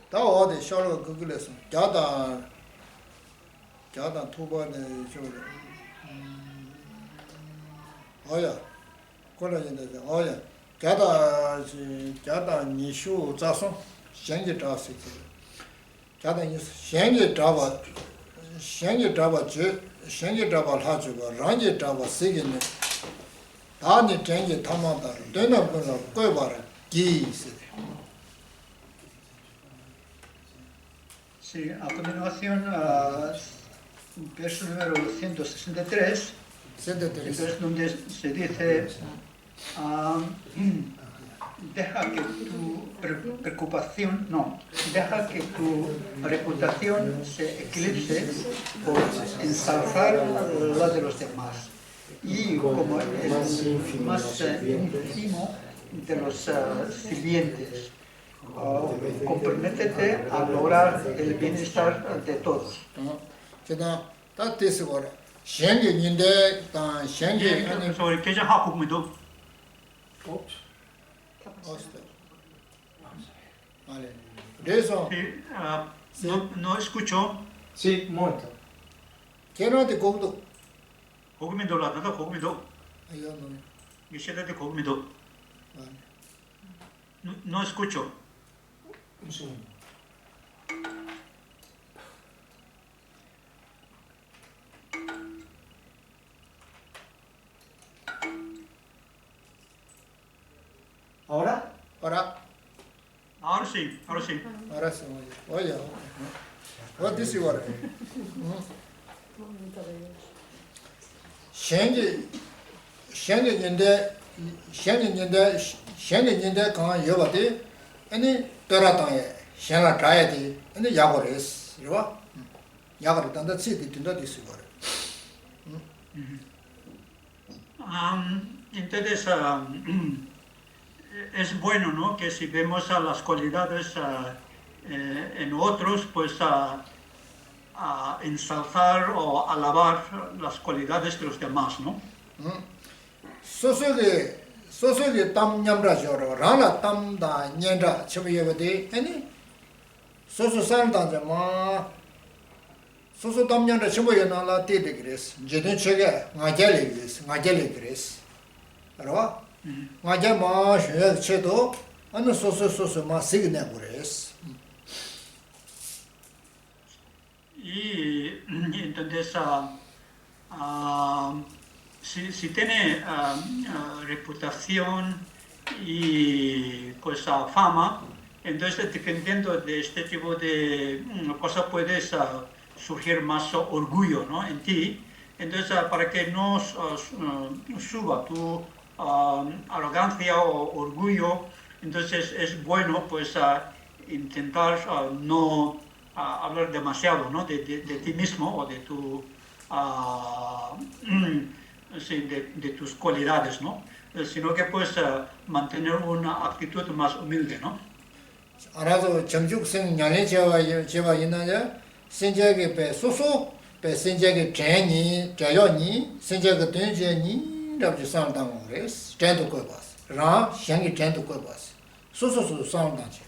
다 어디 셔로 그글에서 자다 투번에 저 어야 거라는데 어야 자다 니슈 자송 현재 자스 자다 니 현재 잡아 주 현재 잡아 하주고 란제 잡아 세겠네 다니 전제 탐한다 되는 거는 꽤 봐라 기스. Sí, a continuación, verso número 163, entonces donde se dice, deja que tu preocupación, no, deja que tu reputación se eclipse por ensalzar la de los demás. Y como el más ínfimo de los sirvientes, comprométete a lograr el bienestar de todos. Sobre que ya hago muy no escucho. Sí, mucho. 걔한테 거기도 고기면도 라다가 고기면도 아이고 너 유시대도 고기면도 no escucho. 무슨 ¿Ahora? Ahora sí. 알았어. 오야. What this you are? 셴게 강 여바데 아니 떠라다에 셴라 자야디 아니 야고레스 이거 야고를 단다 치디 든다 디스 거래. Entonces, es bueno, ¿no? Que si vemos a las cualidades en otros, pues a ensalzar o alabar las cualidades de los demás, ¿no? 소소게 땀 냠라셔로 라라 땀다 년자 쳔여베데 아니 소소 산다자마 소소 땀 냠라 쳔여나라 데데 그레스 제든 체게 나젤레 그레스 알아 나제마 쉐 체도 아니 소소 마 시그네 그레스 Y entonces, si tiene reputación y pues fama, entonces dependiendo de este tipo de cosas puedes surgir más orgullo, ¿no? En ti. Entonces, para que no suba tu arrogancia o orgullo, entonces es bueno pues intentar no hablar demasiado, ¿no? de ti mismo o de tu sí, de tus cualidades, ¿no? Sino que pues mantener una actitud más humilde, ¿no? 알아서 정죽생 년에 제와 있나냐 신자게 배 소소 배 신자게 제니 자연이 신자게 된제니 답지 상당 그래스 전도 거 봤어 라 향이 전도 거 봤어 소소소 상당지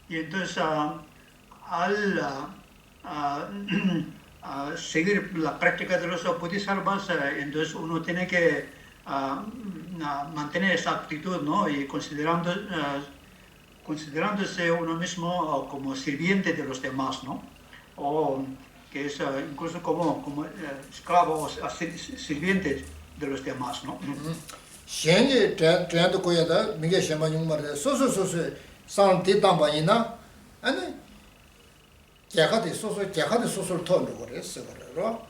Y entonces al seguir la práctica de los bodhisattvas, entonces uno tiene que mantener esa actitud, ¿no? Y considerándose uno mismo como sirviente de los demás, ¿no? O que es incluso como esclavo o sirviente de los demás, ¿no? 현재 전도 거야다 미게 셔마 용마르 소소소소 상티 담바이나 아니 개가데 소소를 터는 거랬어 그래로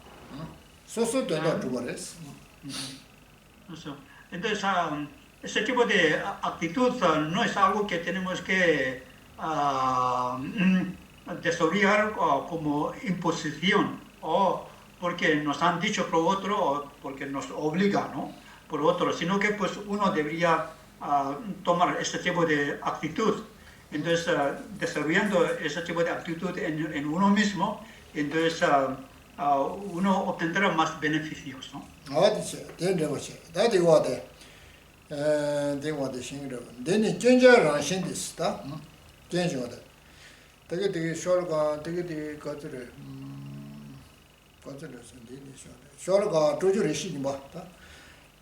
소소 된다 두 거랬어. Entonces, ese tipo de actitud no es algo que tenemos que desobviar como imposición o porque nos han dicho por otro o porque nos obliga, ¿no? Por otro, sino que pues uno debería tomar este tipo de actitud. Entonces, desarrollando ese tipo de actitud en uno mismo, entonces uno obtendrá más beneficios, ¿no? 견주다 되게 쇼르가 되게 거들을 거들을 선대니 쇼르가 조절이 시니 뭐다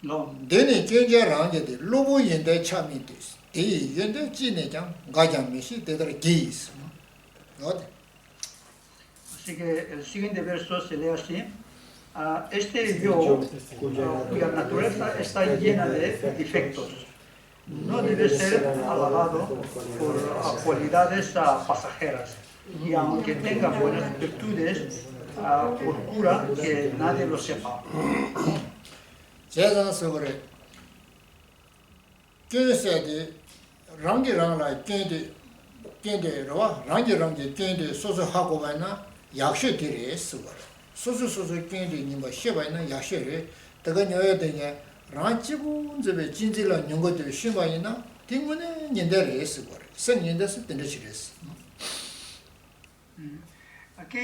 No. 데니 견제랑게 로보 인데 참이 됐어 이 인데 지내장 가장미시 되더라 기스 어디 Así que el siguiente verso se lee así. Este yo, cuya naturaleza está llena de defectos, no debe ser alabado por cualidades pasajeras. Y aunque tenga buenas virtudes, procura que nadie lo sepa. 세상 속에 견세디 랑기랑라 견데로와 랑기랑게 견데 소소하고 봐나 약셔들이 쓰고 소소소소 견데 님바 셔봐나 약셔를 내가 녀야 되냐 랑치고 저베 진질라 연거들 신바이나 딩문에 년대를 쓰고 선년대스 된다시랬어 Aquí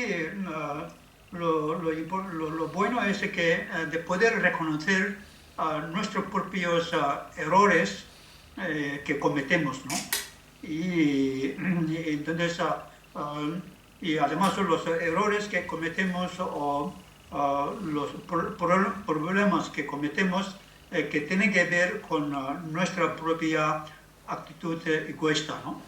lo bueno es que de poder reconocer nuestros propios errores que cometemos, ¿no? Y entonces, y además los errores que cometemos o los problemas que cometemos que tienen que ver con nuestra propia actitud egoísta, ¿no?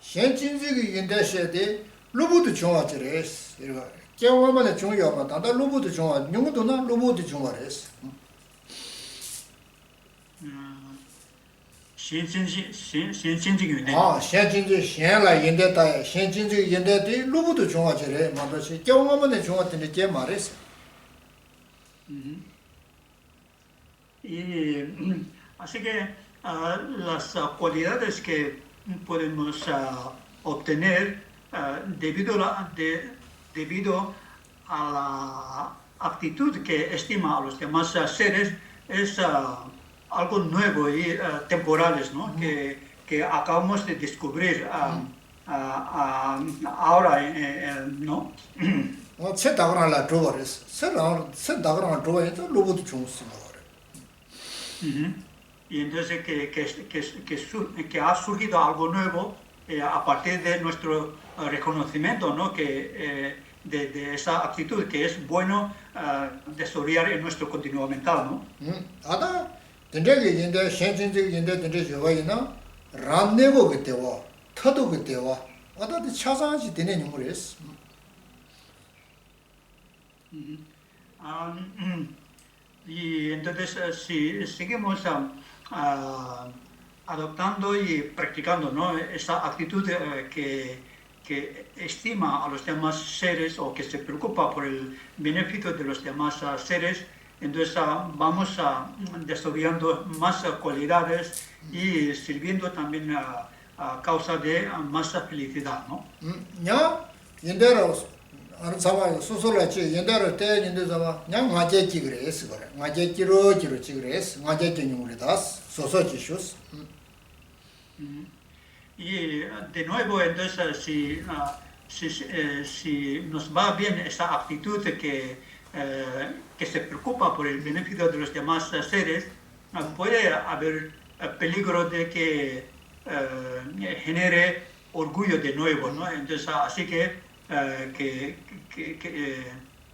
현진적인 인데시에 로봇도 좋아지레스 이거 개화만의 중요하면 다다 로봇도 좋아 누구도나 로봇도 좋아레스 先进的 아 현진적 현라 인데다 현진적 인데데 로봇도 좋아지레 맞듯이 개화만의 좋아지는 게 말레스 Y así que las cualidades que podemos obtener debido a la actitud que estima a los demás seres es algo nuevo y temporales, ¿no? Que acabamos de descubrir ahora, ¿no? 세다그라라 줘버렸어 세다그라라 줘야지 로봇도 좋았어 Y entonces que ha surgido algo nuevo a partir de nuestro reconocimiento, ¿no? Que, de esa actitud que es bueno desarrollar en nuestro continuo mental, ¿no? 아다 된저게 인데 현진적 인데 된저 저거이나 람내고 그때와 터도 그때와 아다도 차상시 되는 용어랬어 Y entonces si seguimos adoptando y practicando, ¿no? Esa actitud que estima a los demás seres o que se preocupa por el beneficio de los demás seres, entonces vamos desarrollando más cualidades y sirviendo también a causa de más felicidad, ¿no? 냐 인데로 아는 사마 소소라치 인데로 때 인데 사마 냐 마제지 그래스 그래 마제지로 지그래스 마제지 용으로다스 소소지슈스 Y de nuevo, entonces, si nos va bien esa actitud que se preocupa por el beneficio de los demás seres, puede haber peligro de que genere orgullo de nuevo, ¿no? Entonces, así que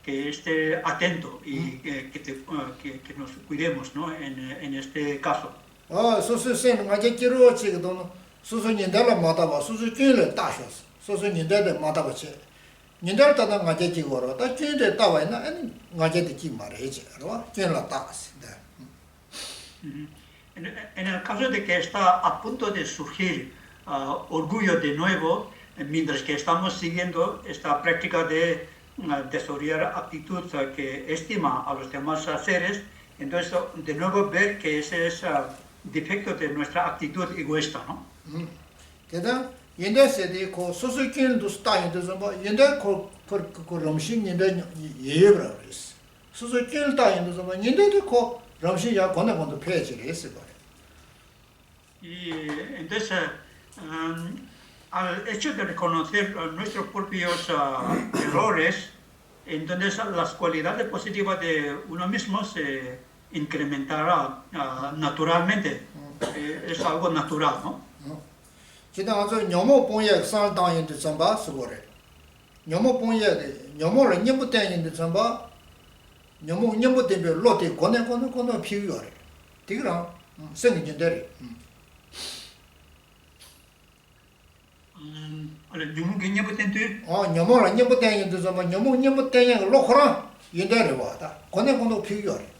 esté atento y que nos cuidemos, ¿no? En este caso. 소소센 마제지로 지거든 소소닌데라 마다바 소소균을 따셔서 소소닌데데 마다바체 닌데를 따다 마제지고로 다 균데 따와이나 아니 마제지 말해지 알아 균라 따스 En el caso de que está a punto de surgir orgullo de nuevo, mientras que estamos siguiendo esta práctica de desarrollar actitud que estima a los demás seres, entonces de nuevo ver que ese es defecto de nuestra actitud egoísta, ¿no? 게다 인데세디 고 소소균도 스타인데서 뭐 인데 고 럼신 인데 예브라 그랬어 소소균 따인데서 뭐 인데도 고 럼신 야 권나권도 폐지를 했을 거예요 Y entonces, al hecho de reconocer nuestros propios errores, entonces las cualidades positivas de uno mismo se incrementará naturalmente. Es algo natural, ¿no? 지금 아주 녀모 본예 상당인데 전바 수고래. 녀모 본예 녀모를 님부 때인데 전바 녀모 님부 때문에 로티 권에 피우요래. 되게랑 생긴데. Olha, ningún que ñe potente, 녀모를 님부 때인데 전바 녀모 님부 때에 로커랑 인데래 와다. 권에 피우요래.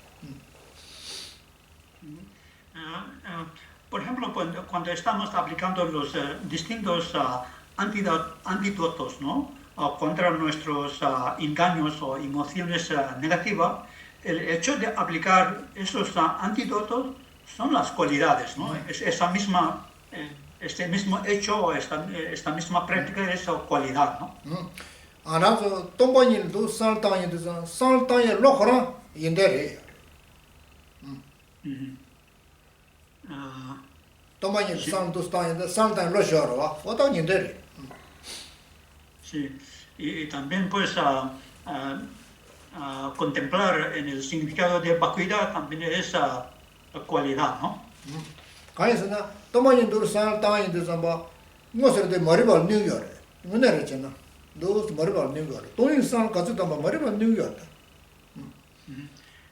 por ejemplo, cuando estamos aplicando los distintos antídotos, ¿no? Contra nuestros engaños o emociones negativas, el hecho de aplicar esos antídotos son las cualidades, ¿no? Este mismo hecho o esta misma práctica es cualidad, ¿no? 알아서 동반일도 살당인데 살당에 로커랑 인데래. 동반일 산도스타인데 살당 로셔로 어떤 인데래. Sí, y también pues contemplar en el significado de vacuidad también es cualidad, ¿no? 가이스나 동반일도 살당인데 전부 무엇을 머리발 뉴욕에. 문에랬잖아. 너 머리발 뉴욕에. 동일산 가지고 머리발 뉴욕에.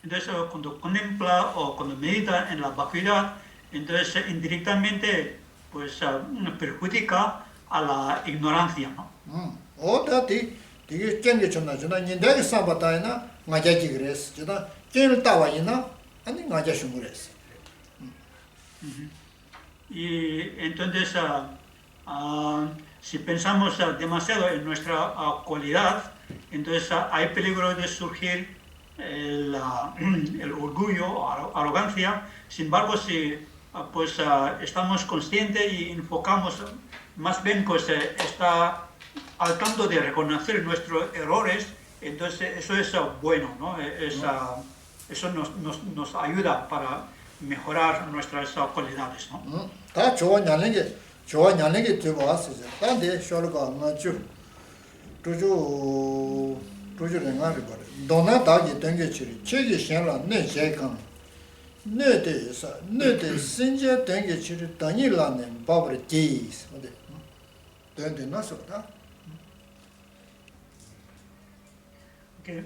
Entonces, cuando contempla o cuando medita en la vacuidad, entonces indirectamente pues perjudica a la ignorancia, ¿no? 어디 되게 쩐게쳤나 저나 인데게 사바다이나 맞아지 그랬어. 저나 쩐을 따와이나 아니 맞아신 그랬어. Y entonces, si pensamos demasiado en nuestra cualidad, entonces hay peligro de surgir el orgullo o arrogancia. Sin embargo, si pues estamos conscientes y enfocamos más bien pues está al tanto de reconocer nuestros errores, entonces eso es bueno, ¿no? Eso nos ayuda para mejorar nuestras cualidades, ¿no? 다 좋아냐는 게 되고 왔어요. 단데 쇼르가 맞죠. 조조는 말이 버려. 너나 다게 된게치리 체계 신라 내 제강 내대 신제 된게치리 다니라는 바브르 제이스 어디 된데 나서다. Okay.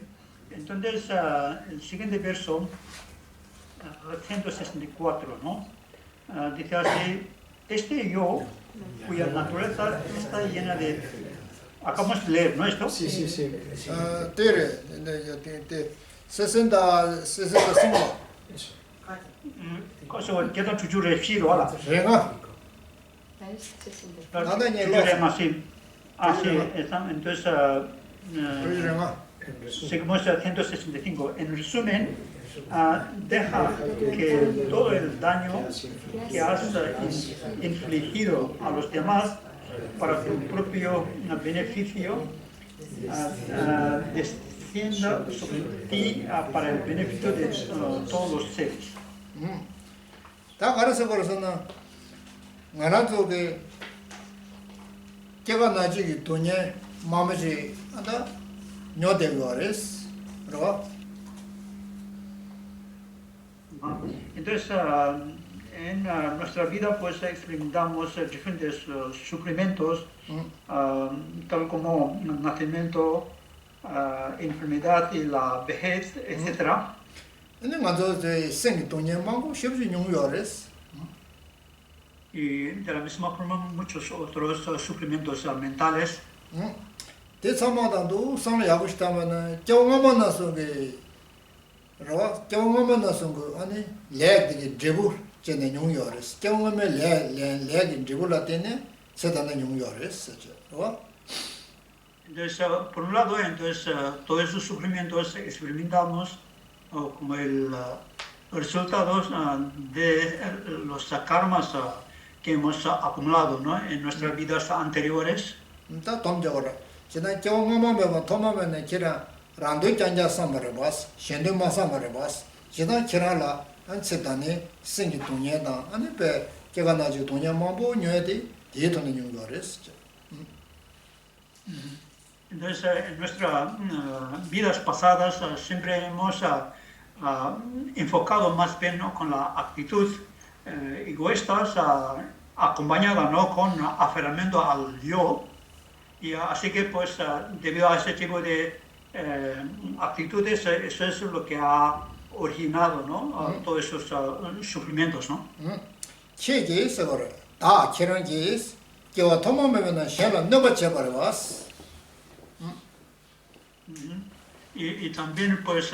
Entonces, el siguiente verso, 164, ¿no? Dice así, este yo, cuya naturaleza está llena de... Acabamos de leer, ¿no? Esto. Sí. 때래 네 65 Cosa que no chuchu refiero a la... 랭아 Sí. Entonces, 랭아 seguimos 165. En resumen, deja que todo el daño que has infligido a los demás para tu propio beneficio descienda sobre ti para el beneficio de todos los seres. 다 가르쳐 버려서는 나라 쪽에 제가 나중에 돈에 마음이 하다 녀된 거랬어. 그러고 Entonces, en nuestra vida pues experimentamos diferentes sufrimientos, tal como nacimiento, enfermedad y la vejez, etc. 근데 먼저 제 생기 돈에 마고 쉽지 용요랬어. Y de la misma forma muchos otros sufrimientos mentales. 대참마다도 상을 하고 싶다면은 경험만 나서 그 그러고 경험만 나서 그 아니 레드기 제부 제네 용요랬어. 경험에 레기 제부라 때네 세단의 용요랬어. 그러고 Entonces, por un lado, entonces, todos esos sufrimientos experimentamos como el resultado de los karmas que hemos acumulado, ¿no? En nuestras vidas anteriores. 다 dom적으로 지난 경험만 배워 도마면은 기라 란도 장자 삼으러 봤어. 신도마 삼으러 봤어. 지난 기라라 안세단에 생기 동네다. 아니 배 제가 나지 동네만 보녀야지 뒤에도는 용거랬어. Entonces, en nuestras vidas pasadas siempre hemos enfocado más bien, ¿no? Con la actitud egoísta acompañada, ¿no?, con aferramiento al yo, y así que pues debido a ese tipo de actitudes, eso es lo que ha originado, ¿no?, todos esos sufrimientos, ¿no? Chegi seguro. Da kirangi que wa tomo mena shela no bache barwas. Y también pues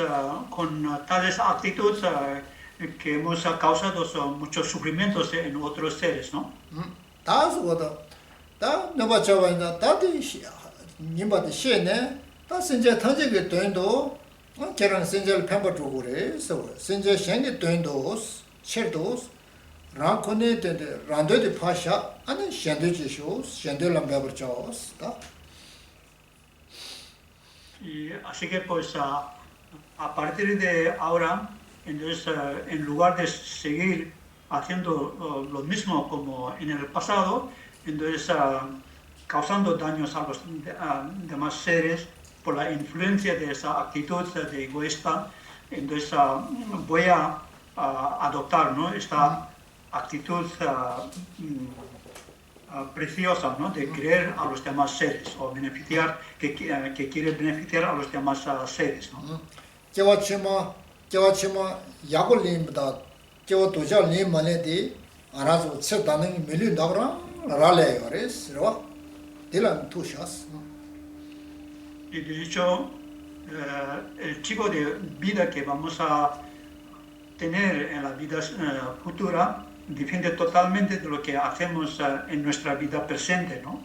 con tales actitudes que hemos causado muchos sufrimientos en otros seres, ¿no? Da sugoda. Da no bache wa na da de nimba de shene. Da senje tanje ge doendo. Kiran senje pemba chugure so. Senje shenge doendos, cherdos. Rankone de rando de pasha ane shende jishos, shende lambaber chaos, da. Y así que pues a partir de ahora, entonces en lugar de seguir haciendo lo mismo como en el pasado, entonces causando daños a los demás seres por la influencia de esa actitud de egoísta, entonces voy a adoptar, ¿no?, esta actitud preciosa, ¿no?, de querer a los demás seres o beneficiar, que quiere beneficiar a los demás seres, ¿no? Kewachima yakul limbda kewa tuja lim manedi arazo tsedaning milun dagra rale yores, ¿no? Dilan tushas. Y de hecho, el tipo de vida que vamos a tener en la vida futura depende totalmente de lo que hacemos en nuestra vida presente, ¿no?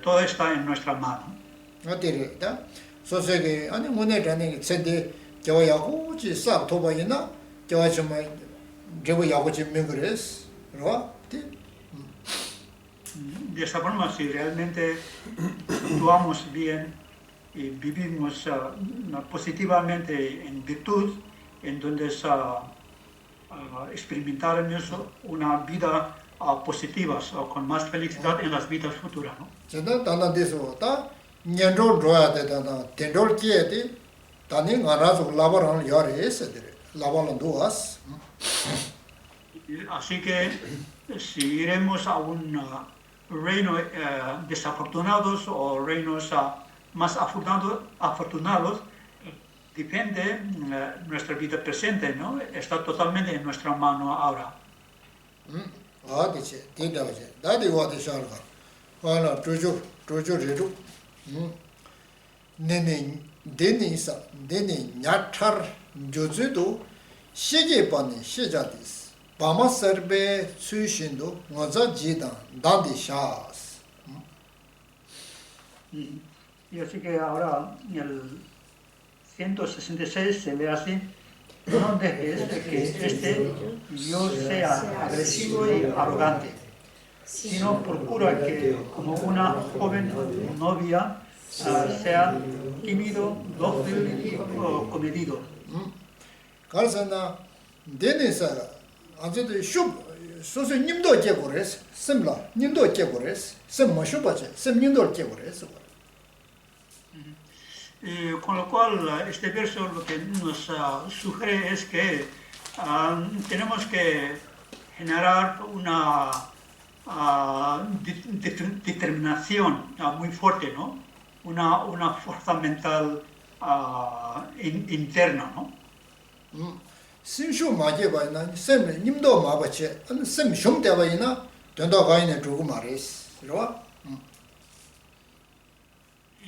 Todo está en nuestra mano. No tiene, ¿da? Sosege, ane mune rane tsende kewa yaku chi sab toba ina kewa chima rewa yaku chi mingres, ¿no? De esa forma, si realmente actuamos bien y vivimos positivamente en virtud, entonces experimentaremos una vida positiva o con más felicidad en las vidas futuras, ¿no? Chenda tanda deso, ta nyenrol roya de tanda tenrol kiye de tani ngarazo labaran yare ese de labaran duas. Así que si iremos a un reino desafortunados o reinos más afortunados, depende nuestra vida presente, ¿no? Está totalmente en nuestra mano ahora. Ah, dice, tiene oye, da de wa de shalga. Hala tuju redu. Nene denisa, dene nyatar jozudo shige pane shejadis. Bama serbe sushindo ngaza jidan dandi shas. Y así que ahora el 166 se ve así: no dejes que este yo sea agresivo y arrogante, sino procura que como una joven novia sea tímido, dócil y comedido. Karsana denisa anjede shub soso nimdo jegores semla nimdo jegores sem mo shubache sem nimdo jegores. Con lo cual, este verso lo que nos sugiere es que tenemos que generar una determinación muy fuerte, ¿no? Una fuerza mental interna, ¿no? Simshu maje bayna sem nimdo mabache sem shumte bayna tendo gaine drugu mares, ¿no?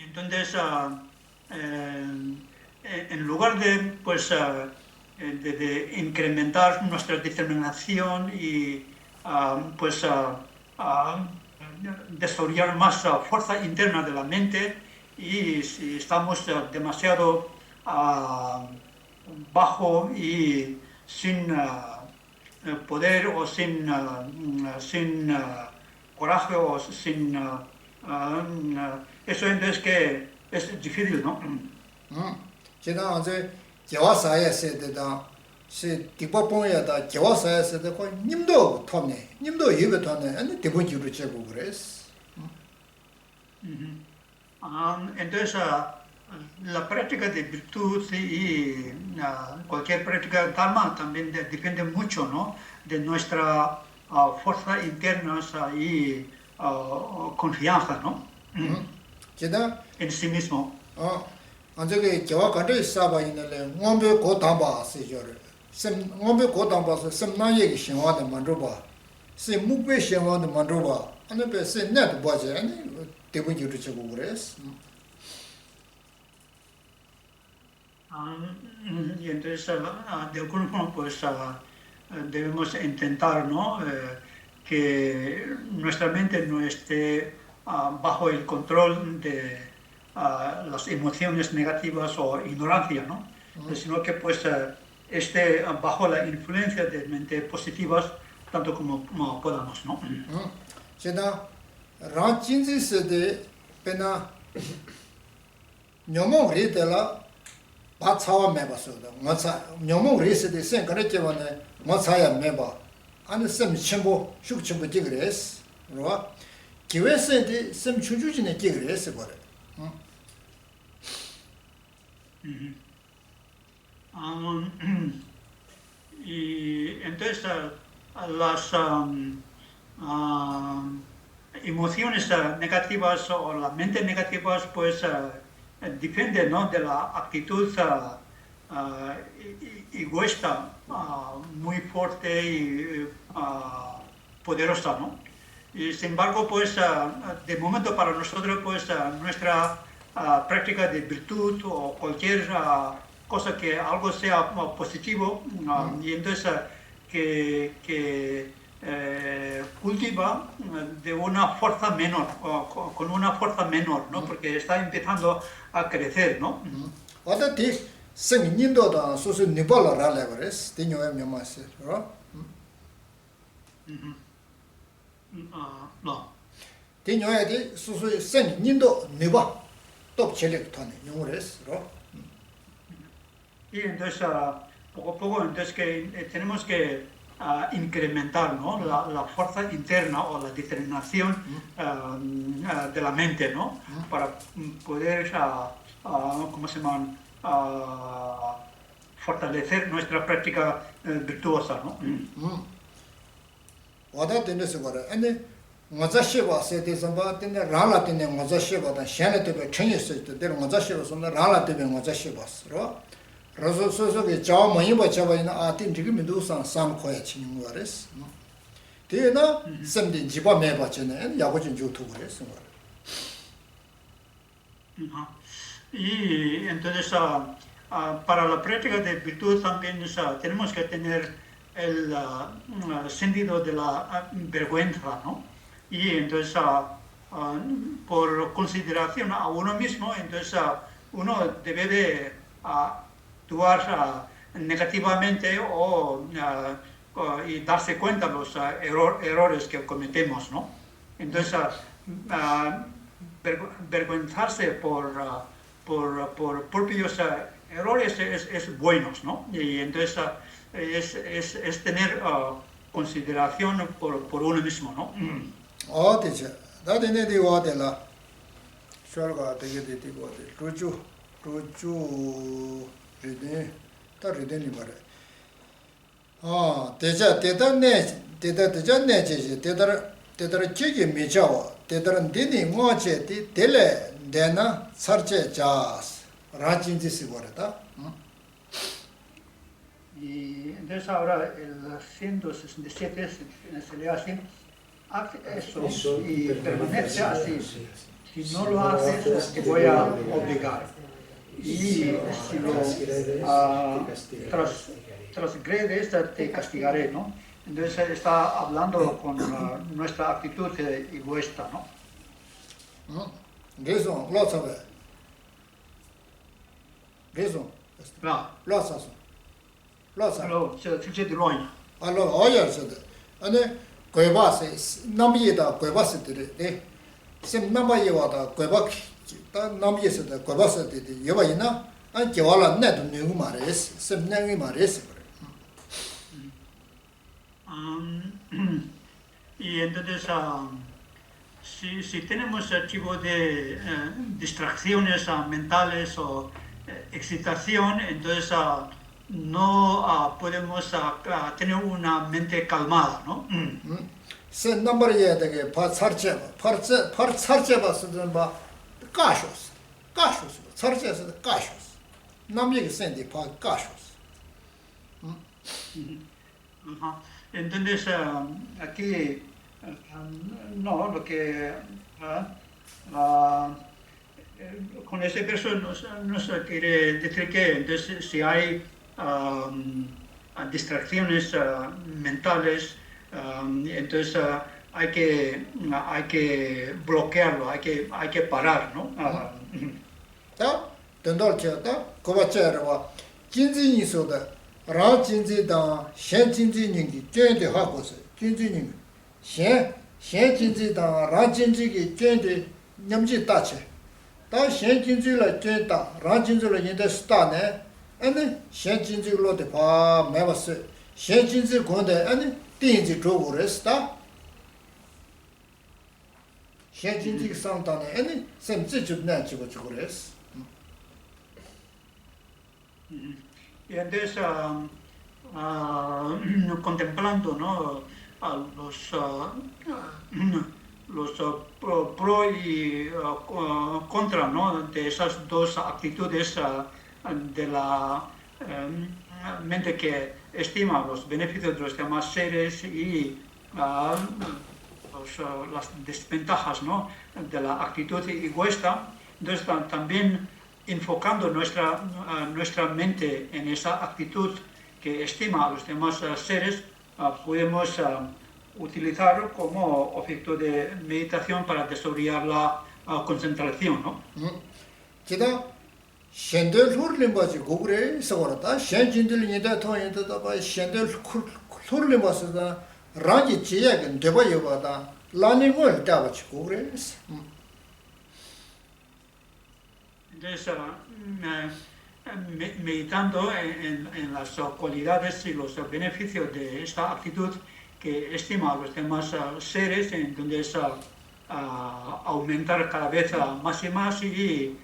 Entonces, en lugar de, pues, de incrementar nuestra determinación y pues, desarrollar más fuerza interna de la mente, y si estamos demasiado bajo y sin poder o sin coraje o sin eso, entonces que es difícil, ¿no? Chida anze jewa saya se de da se tipo ponya da jewa saya se de ko nimdo thone nimdo yebe thone ane tipo jiru che go gres. Entonces la práctica de virtud y cualquier práctica de dharma también depende mucho, ¿no?, de nuestra fuerza interna y confianza, ¿no? 제가 En sí mismo. 안저게 저와 간데 사바이네레 ngombe ko tamba se jore sem ngombe ko tamba se sem na ye shinwa de mandroba se mukbe shinwa de mandroba ane be se net boje ane debu jiru chego gres Y entonces, de alguna forma, pues debemos intentar, ¿no? Que nuestra mente no esté bajo el control de las emociones negativas o ignorancia, ¿no? Sino que pues esté bajo la influencia de mentes positivas tanto como podamos, ¿no? 제가 ran jinzi se de pena nyomo ritela ba chawa me ba so da ngocha nyomo ri se de sen kare je bane ngocha ya me ba ane sem chimbo shuk chimbo ji gres ro 기회 se de sem chuju ji ne ji gres bore Y entonces las emociones negativas o las mentes negativas pues dependen, ¿no? De la actitud egoísta muy fuerte y poderosa, ¿no? Y sin embargo pues de momento para nosotros pues nuestra práctica de virtud o cualquier cosa que algo sea positivo y entonces que cultiva de una fuerza menor, con una fuerza menor, ¿no? Porque está empezando a crecer, ¿no? 어디 생님도다 소소 니발라 라레버스 티뇨에 미마세 로 No. 티뇨에디 소소 생님도 니바 또 첼렉 토네 용레스 로 Y entonces, poco a poco, entonces que tenemos que incrementar, ¿no? La fuerza interna o la determinación de la mente, ¿no? Para poder, ¿cómo se llaman? Fortalecer nuestra práctica virtuosa, ¿no? 와다 되는서 거라 아니 뭐자시바 세대선바 되는 라라 되는 뭐자시바다 샤네 때에 챙겼을 때 되는 뭐자시바선다 라라 때에 뭐자시바스로 그래서 소소게 저 뭐이 버쳐버리는 아팀 지금 민도상 상코에 치는 거라스 되나 샘딘 집어 매버치네 야고진 주투 그랬어 Y entonces, para la práctica de virtud también tenemos que tener el sentido de la vergüenza, ¿no? Y entonces, por consideración a uno mismo, entonces uno debe de actuar negativamente y darse cuenta de los errores que cometemos, ¿no? Entonces, vergüenzarse por propios errores es buenos, ¿no? Y entonces es tener consideración por uno mismo, ¿no? 되죠. 나한테 내 와들라. 쇼가 되게 되고 루주 리데 다 리데니 말해. 대자 대단네 제제 대다르 제게 메자와 대다른 데니 뭐제 데레 데나 설제 자스 라진지스 거다. Y entonces ahora el 167 se lee así, haz eso y permanece así. Si no lo haces, te voy a obligar. Y si lo transgredes, te castigaré, ¿no? Entonces está hablando con nuestra actitud egoísta, ¿no? 그래서 로사베. 그래서 Claro, 로사서. 로사. pero se de loin. 알로 어여서데. 아니 괴바세 남이다 괴바스들이 네. sem 남바에 와다 괴바 다 남이에서다 괴바스들이 여바이나 안 겨와라 내도 누구 말했어. sem 내기 말했어. Y entonces, si tenemos tipo de distracciones mentales o excitación, entonces no podemos tener una mente calmada, ¿no? sen number ye de pa sarche par sarche basın ba kaşos sarche kaşos namye sen de pa kaşos. Ajá. Entonces, aquí, no, lo que con ese verso nos quiere decir que entonces, si hay distracciones mentales, entonces hay que bloquearlo, hay que parar, ¿no? 다 된돌체다 고바체르와 진진이 소다 라 진지다 셴 진지닝기 쩐데 하고서 진지닝 셴 진지다 라 진지기 쩐데 냠지 따체 다 셴 진지라 쩐다 라 진지라 인데 스타네 아니 셴 진지로데 바 매버스 셴 진지 건데 아니 띵지 조고레스다 셴 진지 상다네 아니 셈지 줍나 지고 조고레스. Y entonces, contemplando, ¿no? a los pro y contra, ¿no? de esas dos actitudes de la mente que estima los beneficios de los demás seres y las desventajas, ¿no? de la actitud egoísta. Entonces también enfocando nuestra mente en esa actitud que estima a los demás seres, podemos utilizarlo como objeto de meditación para desarrollar la concentración, ¿no? 기다 셴들 훌림 바지 고그래 서거다 셴진들 니다 토인다 바 셴들 훌림 바스다 라지 지야긴 되바 여바다 라니고 따바치 고그래. Entonces, meditando en las cualidades y los beneficios de esta actitud que estima a los demás seres, entonces aumentar cada vez más y más y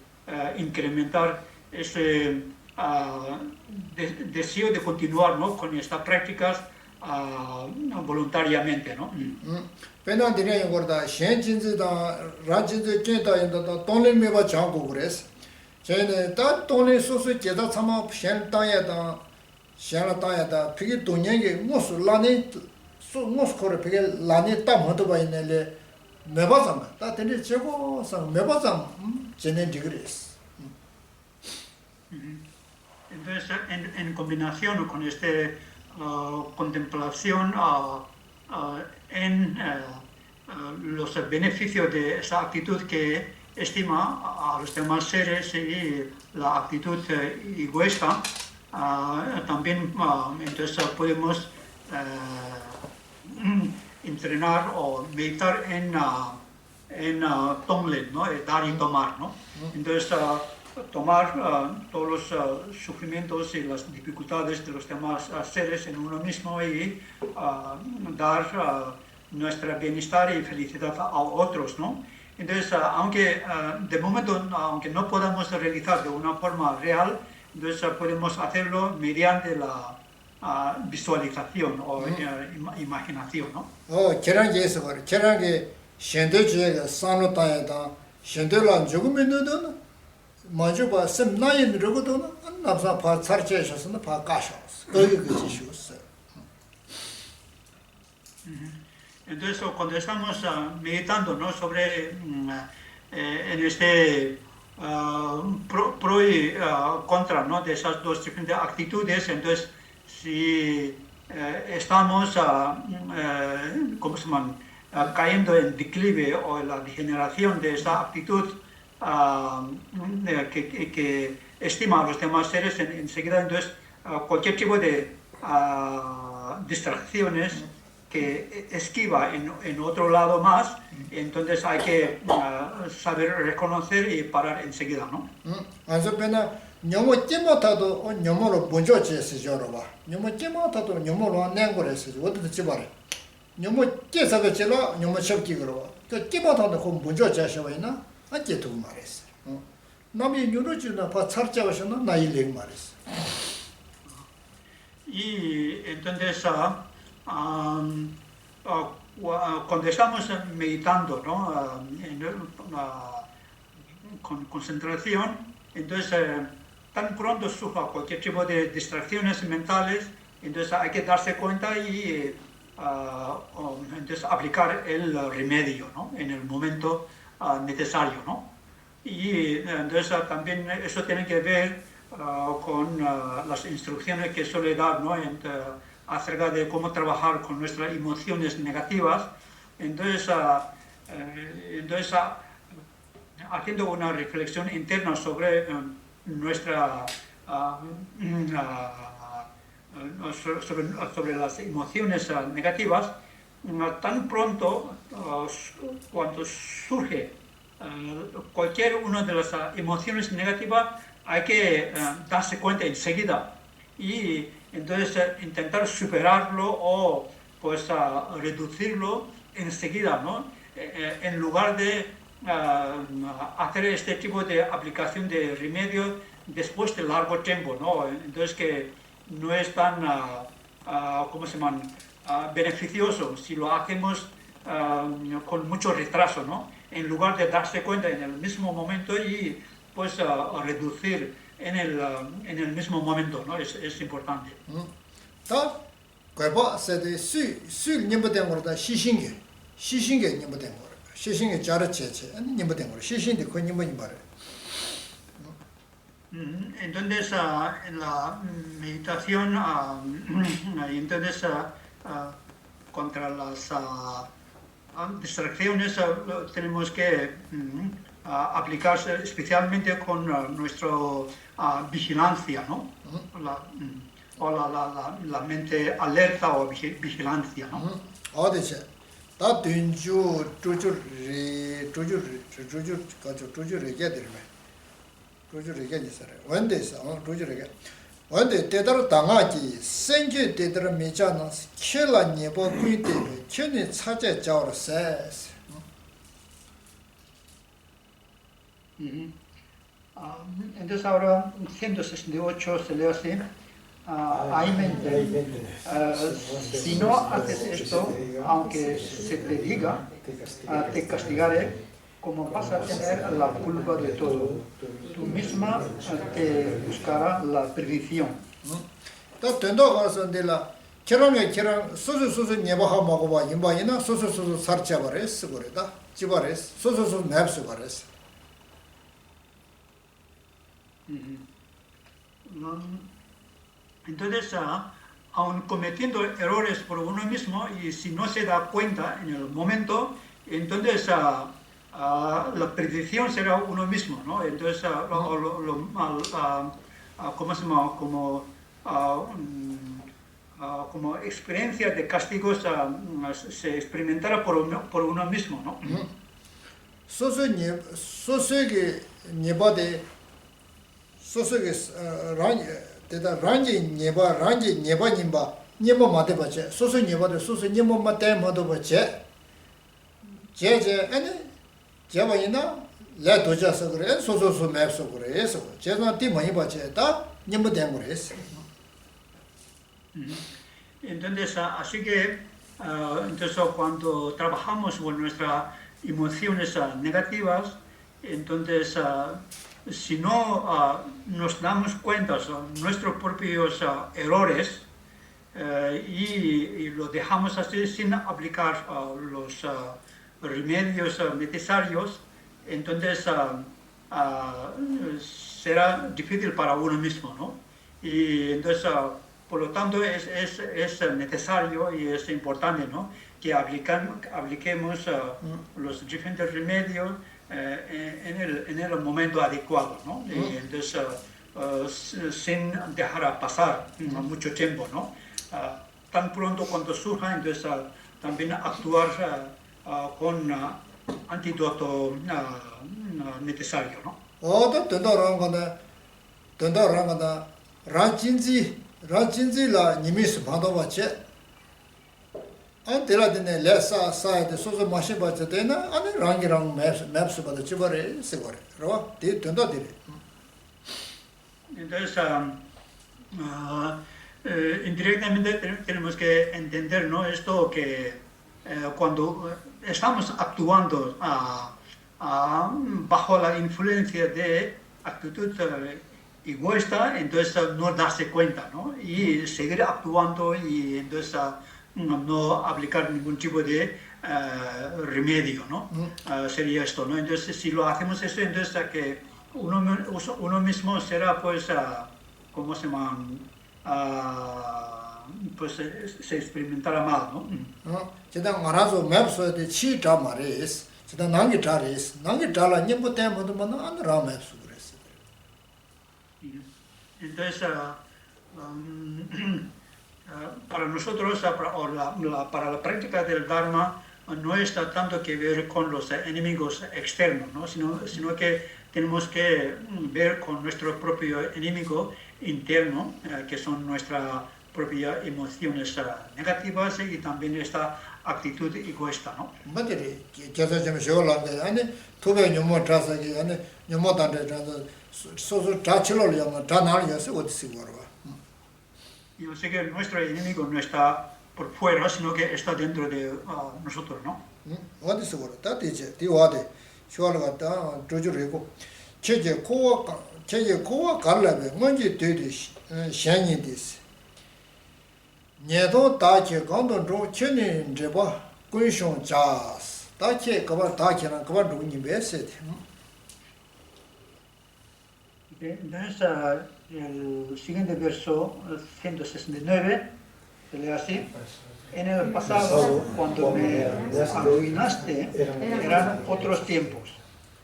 incrementar ese deseo de continuar, ¿no? con estas prácticas voluntariamente, ¿no? 배나 드려야 거다 셴진지다 라진지 쩐다 인다 돈을 메바 장고 그랬어. 저는 다 돈을 소소 제다 참아 셴 땅에다 셴라 땅에다 피기 돈년게 무슨 라니 무슨 거를 피게 라니 땅 모두 봐 있는데 메바잖아. 다 되는 제고서 메바잖아. 제네 디그레스. Entonces, en combinación con esta contemplación en los beneficios de esa actitud que estima a los demás seres y la actitud egoísta, también entonces podemos entrenar o meditar en Tonglen, ¿no? Dar y tomar, ¿no? Entonces, tomar todos los sufrimientos y las dificultades de los demás seres en uno mismo y dar nuestro bienestar y felicidad a otros, ¿no? Entonces, aunque de momento, aunque no podamos realizar de una forma real, entonces podemos hacerlo mediante la visualización o imaginación, ¿no? 계란게 있어 버려. 계란게 셴데지가 산로 땅에다 셴데란 죽으면은 먼저 봐 셈나이 누르거든 나서 봐 차르체셔서는 봐 가셔서 거기 그 지시었어요. Entonces, cuando estamos meditando, ¿no? sobre en este pro y contra, ¿no? de esas dos diferentes actitudes, entonces si estamos ¿cómo se llama? Cayendo en declive o en la degeneración de esa actitud que estima a los demás seres, enseguida entonces cualquier tipo de distracciones que esquiva en otro lado más, entonces hay que saber reconocer y parar enseguida, ¿no? 안서배나 너무 찜못하도 너무로 먼저 제시저로 봐. 너무 찜못하도 너무로 냉거래서 어디도 집어래. 너무 깨서가 지라 너무 섭기 그러. 그 찜못하도 그 먼저 제시와이나 어째도 말했어. 남이 누르지나 봐 차르자가서는 나일링 말했어. Y entonces cuando estamos meditando, ¿no? Con concentración, entonces tan pronto surja cualquier tipo de distracciones mentales, entonces hay que darse cuenta y entonces aplicar el remedio, ¿no? En el momento necesario, ¿no? Y entonces también eso tiene que ver con las instrucciones que suele dar, ¿no? Acerca de cómo trabajar con nuestras emociones negativas. Entonces, haciendo una reflexión interna sobre sobre las emociones negativas, tan pronto cuando surge cualquier una de las emociones negativas, hay que darse cuenta enseguida y entonces intentar superarlo o pues reducirlo enseguida, ¿no? En lugar de hacer este tipo de aplicación de remedio después de largo tiempo, ¿no? Entonces que no es tan, ¿cómo se llama? Beneficioso si lo hacemos con mucho retraso, ¿no? En lugar de darse cuenta en el mismo momento y pues reducir en el mismo momento, ¿no? Es importante. 다 괴바 세데 수 님부된 거다 시신게 님부된 거 시신게 자르체체 아니 님부된 거 시신데 그 님부니 말해. Entonces, en la meditación, entonces, contra las distracciones tenemos que aplicarse especialmente con nuestra vigilancia, ¿no? La mente alerta o vigilancia, ¿no? 어디서 다 된주 조절 원데서 조절하게 원데 때대로 당하지 생기 때대로 미잖아 킬라 네버 꾸이데 켜니 찾아 자오르세 Entonces ahora 168 se lee así. Hay mente. Si no haces esto, aunque se te diga, te castigaré, como vas a tener la culpa de todo. Tú misma te buscará la perdición. 또 된다 가서 내가 결혼에 소소소소 네버하 먹어봐 임바이나 소소소소 살쪄버렸어 그래다 집어랬어 소소소 맵스 버렸어. Entonces, aun cometiendo errores por uno mismo y si no se da cuenta en el momento, entonces la perdición será uno mismo, ¿no? Entonces, ¿cómo se llama? Como experiencia de castigos se experimentará por uno mismo, ¿no? 소소게 네버데 소소게 란지 네버님바 네버 마데바체 소소 네버데 소소 네버 마데 마도바체 제제 아니 제바이나 레도자서 그래 소소소 맵서 그래서 제가 티 많이 바체다 네버 demores. Entonces, así que entonces, cuando trabajamos con nuestras emociones negativas, entonces si no nos damos cuenta de nuestros propios errores y lo dejamos así sin aplicar los remedios necesarios, entonces será difícil para uno mismo, ¿no? Y entonces, por lo tanto, es necesario y es importante, ¿no? Que apliquemos los diferentes remedios en el momento adecuado, ¿no? Y entonces, sin dejar pasar mucho tiempo, ¿no? Tan pronto cuando surja, entonces también actuar con antídoto necesario, ¿no? 라진지 라 니미스 바도바체 안텔라드네 레사 사이드 소소 마시바체 되나 아니 랑이랑 맵스 바도 지버레 세거레 로 된다 되리. Entonces, indirectamente tenemos que entender, ¿no? Esto que cuando estamos actuando bajo la influencia de actitud egoísta, entonces no darse cuenta, ¿no? Y seguir actuando y entonces no aplicar ningún tipo de remedio, ¿no? Sería esto, ¿no? Entonces, si lo hacemos eso, entonces que uno mismo será, pues, ¿cómo se llama? Pues se experimentará mal, ¿no? 제가 말아서 맵스에 치 잡마레스 제가 난게 잘레스 난게 잘라 님부 때문에 안 들어 맵스 그랬어. Entonces, para nosotros, para la práctica del Dharma, no está tanto que ver con los enemigos externos, ¿no? sino que tenemos que ver con nuestro propio enemigo interno, que son nuestras propias emociones negativas y también esta actitud egoísta, ¿no? 맞들이 제가 좀 쉬어라는데 아니 토배 녀모 자사기 아니 녀모 단데 자서 소소 자치로려면 자나리여서 어디서 걸어. Yo sé que nuestro enemigo no está por fuera, sino que está dentro de nosotros, ¿no? 어디서 걸어. 다 되지. 뒤와대. 쉬어라 갔다 조절하고 제제 코와 갈라베 뭔지 되듯이 샹이 됐어. 녀도 다체 강도 좀 천인 제바 군숑 자스 다체 그바 다체는 그바 누구니 베세. Entonces, el siguiente verso, 169, se lee así. En el pasado, cuando me arruinaste, eran otros tiempos.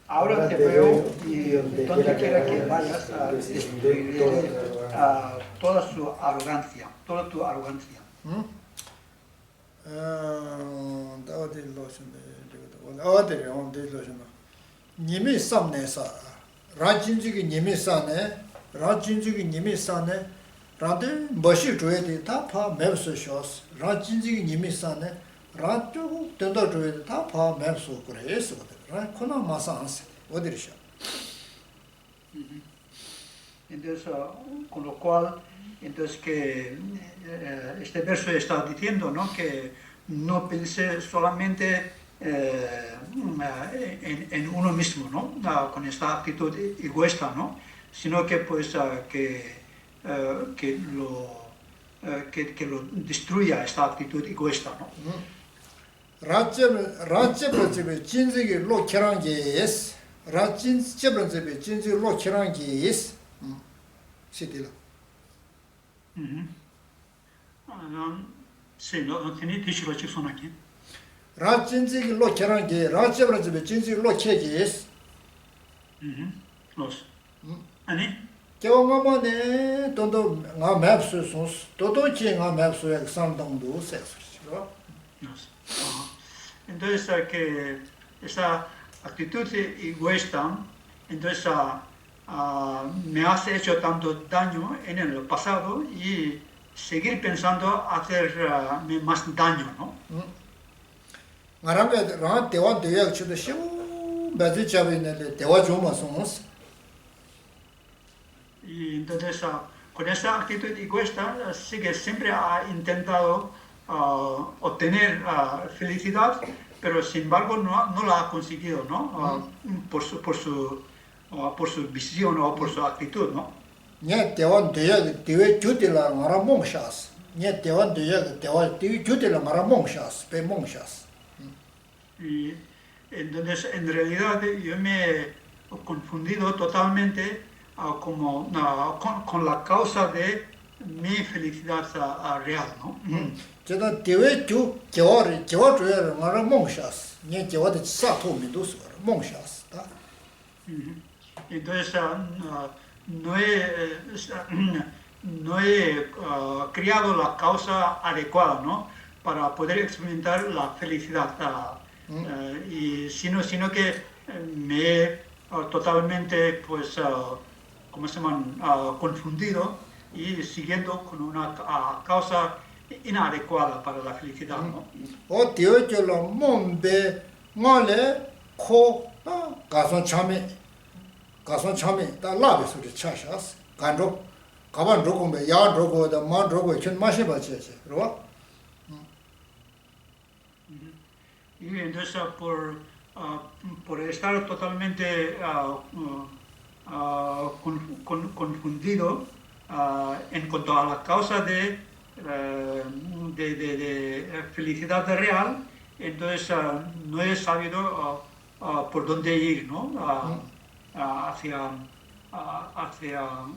Ahora te veo y donde quiera que vayas, destruiré toda su arrogancia, toda tu arrogancia. 님이 쌈내사 라진지기 님이 싸네 라진지기 님이 싸네 라데 멋이 줘야 돼 다파 맵스 쇼스 라진지기 님이 싸네 라쪽 된다 줘야 돼 다파 맵스 그래서 라 코나 마산스 어디르셔. Entonces, con lo cual, entonces que este verso está diciendo, ¿no? Que no pense solamente en uno mismo, ¿no? Con esta actitud egoísta, ¿no? Sino que pues que lo destruya esta actitud egoísta, ¿no? 라제브르제베 진지기 로케랑게스 라진제브르제베 진지 로케랑게스 시딜. Sí, no tiene dicho son aquí. 라진지기 로케랑게 라제브르제베 진지 로케게스. Los. ¿Ani? 겨우마네 돈도 나 맵스 소스 도도치 나 맵스에 상당도 섹스죠. Los. Entonces, que esa actitud egoísta, entonces me hace hecho tanto daño en el pasado y seguir pensando hacerme más daño, ¿no? 나랑게 라 대화 대화 치도 쉬우 매지 잡이는데 대화 좀 왔었어. Y entonces, con esa actitud egoísta, sí que siempre ha intentado obtener felicidad, pero sin embargo no la ha conseguido, ¿no? Por su visión o por su actitud, ¿no? 네 대화 대화 주들라 말아 몽샤스. 네 대화 대화 주들라 말아 몽샤스. 배 몽샤스. Y entonces, en realidad, yo me he confundido totalmente con la causa de mi felicidad real, ¿no? 제가 대회 주 겨울에 줘야 말아 몽샤스. 네 겨울에 사토미도 써. 몽샤스. Entonces, no he creado la causa adecuada, ¿no? Para poder experimentar la felicidad. Sino que me he totalmente, pues, ¿cómo se llama? Confundido y siguiendo con una causa inadecuada para la felicidad, ¿no? 어 대회절로 몸배 말에 코 가서 참에 다 라베 소리 차샤스 간로 가반 로고면 야 로고다 만 로고 춘 마시 바치지. 그러? Y entonces por estar totalmente confundido en cuanto a la causa de felicidad real, entonces no he sabido por dónde ir, ¿no? Hacia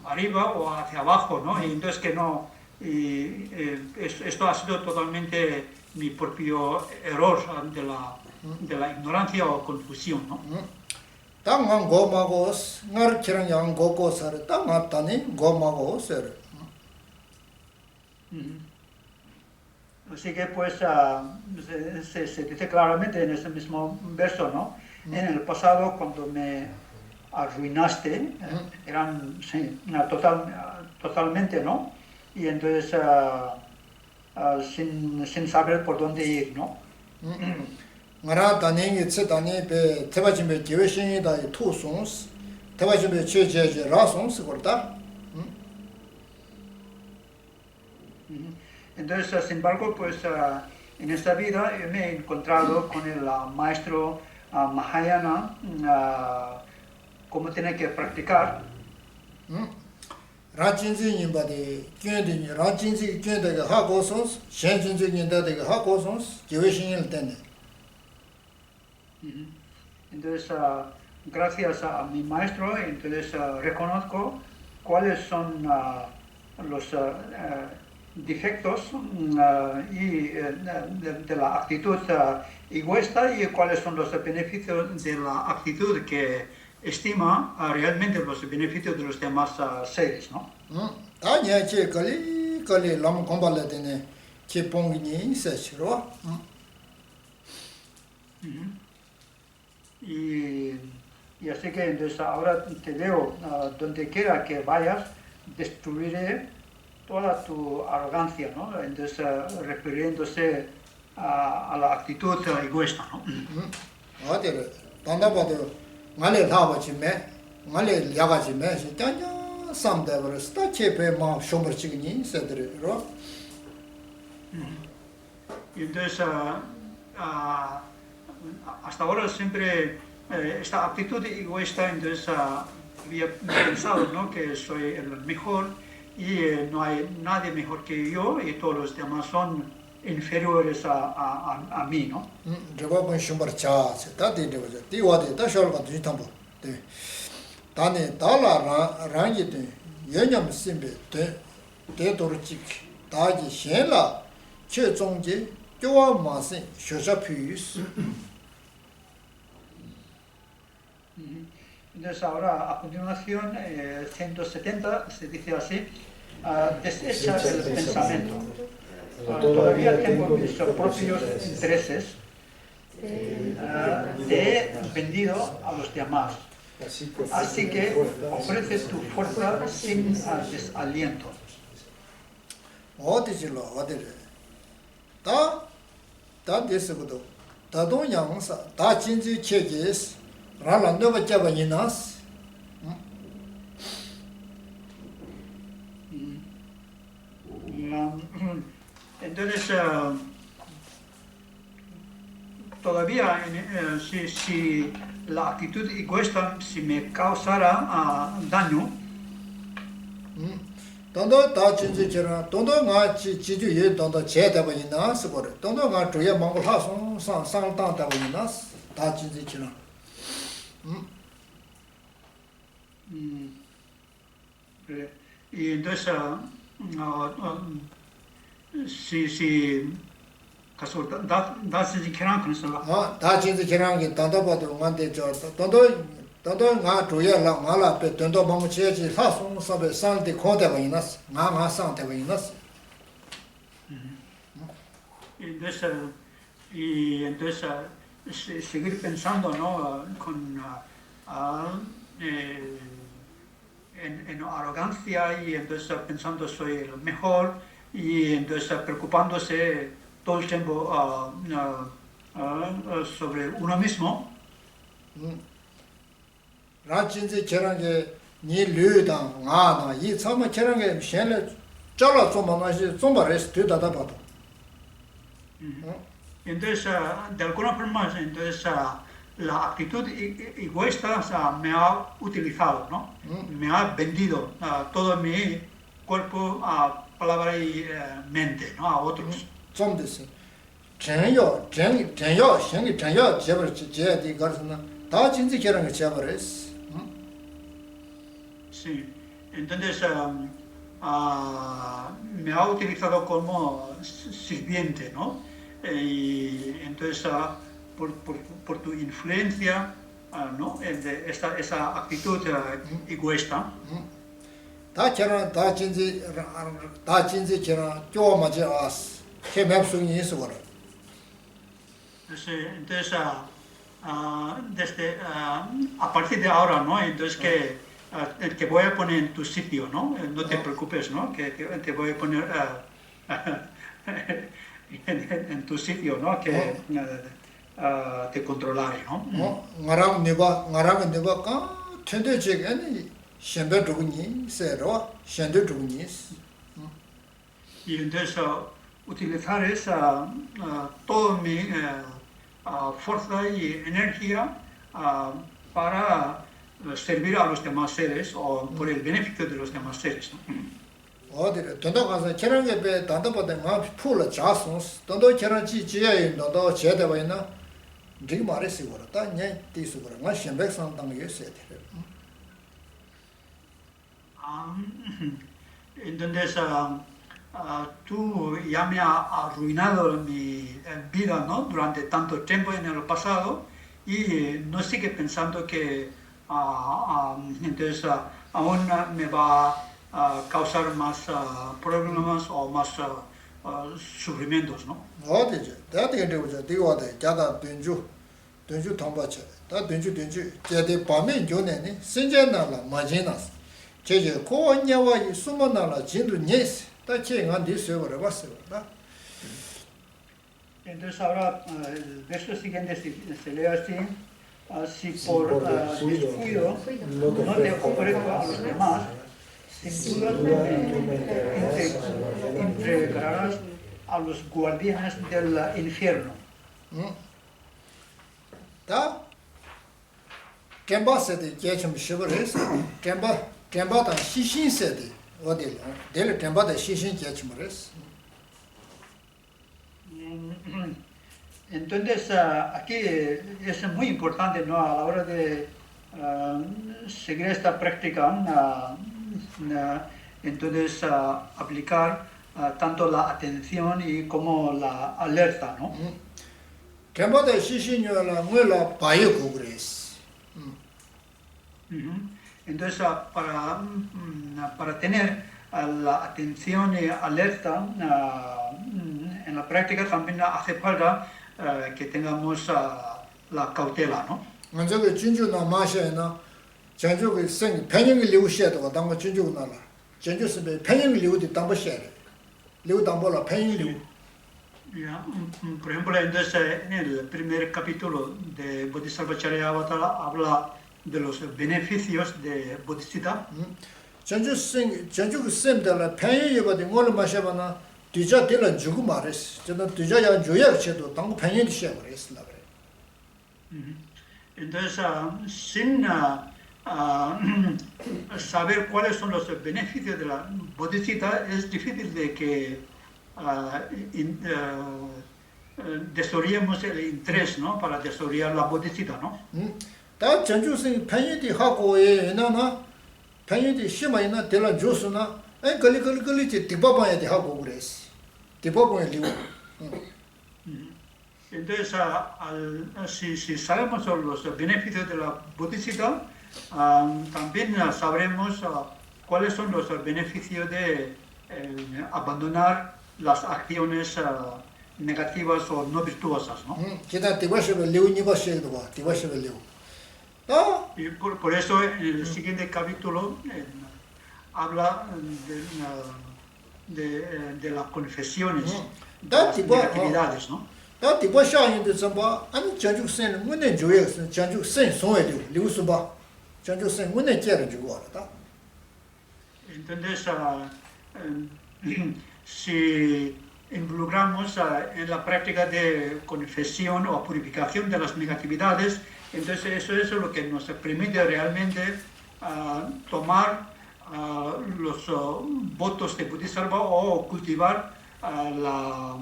arriba o hacia abajo, ¿no? Y entonces que no, esto ha sido totalmente mi propio error de la ignorancia o confusión, ¿no? 땅만 고마고스 나르키랑 양 고고서를 땅 앞다니 고마고서를. Así que pues se dice claramente en ese mismo verso, ¿no? En el pasado cuando me arruinaste, eran sí, totalmente, ¿no? Y entonces sin saber por dónde ir, ¿no? ngara daningi tse dani be tebajimbe gyeweshingi da tu sons tebajimbe chejeje ra sons korda. Entonces, sin embargo, pues en esta vida me he encontrado con el maestro Mahayana, cómo tiene que practicar. Ra jinzi nimbade gyöndeni ra jinzi gyöndega ha go sons shen jinzi gyöndega ha go sons gyeweshingi tene. Entonces, gracias a mi maestro, entonces reconozco cuáles son los defectos de la actitud egoísta y cuáles son los beneficios de la actitud que estima realmente los beneficios de los demás seres, ¿no? 아니야 제 걸리 람 공부할 때네 제 봉기니 있어시로. Y así que entonces ahora te veo donde quiera que vayas, destruiré toda tu arrogancia, ¿no? Entonces refiriéndose a la actitud egoísta, ¿no? 어디를 단다바도 말에 나와지매 말에 야가지매 진짜냐 삼대버스 스타체페 마 쇼머치기니 세드로. Y entonces hasta ahora siempre esta actitud egoísta, entonces había pensado, ¿no? Que soy el mejor y no hay nadie mejor que yo y todos los demás son inferiores a mí, ¿no? 저거는 쇼머차 다디데버죠. 디와데 다쇼르가 뒤탐보. 네. 다네 달라 랑이데 연념 심베 데 데도르직 다지 셴라 최종제 교와 마신 쇼샤피스. Entonces ahora, a continuación, 170 se dice así, desecha el pensamiento. Todavía tengo mis propios intereses, te he vendido a los demás. Así que ofrece tu fuerza sin desaliento. 어디질러 어디를 다 됐어도 다도 양사 다 진지 체계스 라란도가 잡아니나스. Entonces, todavía si la actitud egoísta si me causara daño, donde 다 진지처럼 donde 나 지주에 donde 제대로이나스 거래 donde 나 주에 망고 하송 상상당다고이나스 다 진지처럼. y entonces si caso da si quieran con eso 다 진지처럼 게 단다바도 만데 저 donde 나 주에 나라 배 donde 망고 제지 하송 사베 상대 코데고이나스 나가 상대고이나스. entonces seguir pensando, ¿no? En arrogancia y entonces pensando soy el mejor y entonces preocupándose todo el tiempo sobre uno mismo. 라 진지처럼 게 니 류당 아나 이 참아 저런게 셴레 잘라 좀 만나시 좀 말해서 되다다 봐도. Entonces, de alguna forma, entonces, la actitud egoísta me ha utilizado, ¿no? Me ha vendido todo mi cuerpo, palabra y mente, ¿no? A otros. 좀 됐어. 전혀 생이 전혀 제벌 제디 가르스나 다 진짜 저런 거 제벌했어. Sí. Entonces, me ha utilizado como sirviente, ¿no? Y entonces, por tu influencia, ¿no? Esa actitud egoísta. 다 진짜 저런 쪼마지 왔어. 그 맵송이 있어 그래. Entonces, a partir de ahora, ¿no? Entonces que te voy a poner en tu sitio, ¿no? No te preocupes, ¿no? Que te voy a poner en tu sitio, ¿no? Que te controlaré, ¿no? 나랑 네가 까 텐데지 아니 셴베 두고니 세로 셴데 두고니. Y entonces utilizar toda mi fuerza y energía para servir a los demás seres o por el beneficio de los demás seres, ¿no? 어디를 돈도 가서 저런 게 단도보다 막 풀어 자송스 돈도 저런 지지에 돈도 제대로 있나 지금 말했어 그렇다 네 뒤서 그런 거 신백상 당에 있어야 돼. Entonces, tú ya me has arruinado mi vida, ¿no? Durante tanto tiempo en el pasado y no sigue pensando que entonces aún me va a causar más problemas o más sufrimientos, ¿no? 어디지? 대한민국에 되고 디와데 자다 된주 통과체. 다 된주 제대 밤에 조내니 신전나라 마지나스. 제제 고원야와 수모나라 진도 니스. 다 제가 디스버를 봤어요. Entonces ahora el verso siguiente se lee así, si por descuido no te ofrezco a los demás, sin duda te entregarás a los guardianes del infierno. 다 겜바세데 제좀 시버레스 겜바다 시신세데 어디를 될 겜바다 시신 제침레스. Entonces, aquí es muy importante, ¿no? A la hora de seguir esta práctica, entonces aplicar tanto la atención y como la alerta, ¿no? 겜바다 시신이라 뭐라 바이오 그레스. Entonces, para tener la atención y alerta en la práctica también hace falta que tengamos la cautela, ¿no? 먼저 그 진주나 마셔나 전주의 생 편형을 리우셔도 당고 진주나라 전주스베 편형을 리우디 담보셔래 리우 담보라 편형 리우. Por ejemplo, entonces, en el primer capítulo de Bodhisattva Charyavatara habla de los beneficios de Bodhisattva. 전주 쌤들 편형이 버디 뭘 마셔봐나 뒤자 들은 주고 말했어. 저는 뒤자야 조약체도 당고 편형이 시작을 했으나 그래. Entonces, sin saber cuáles son los beneficios de la Bodhisattva, es difícil de que desarrollemos el interés, ¿no? Para desarrollar la Bodhisattva, ¿no? 다 전주생 편형이 하고 얘나나 편형이 심하이나 들은 주스나 에 걸리 디바바야 돼 하고 그랬어. 디바바야 리우. Entonces, si sabemos los beneficios de la Bodhisattva, también sabremos cuáles son los beneficios de abandonar las acciones negativas o no virtuosas, ¿no? 기타 디바셔를 리우니가 셔도 봐. 디바셔를 리우. Y por eso en el siguiente capítulo habla de las confesiones, de las negatividades, ¿no? 다 디바샤인데 좀 봐. 아니 전주생 문에 조약선 전주생 송에 리우스 봐. 전주선 문에 깨를 주고 왔다. Entonces, si involucramos en la práctica de confesión o purificación de las negatividades, entonces eso es lo que nos permite realmente tomar los votos de Bodhisattva o cultivar la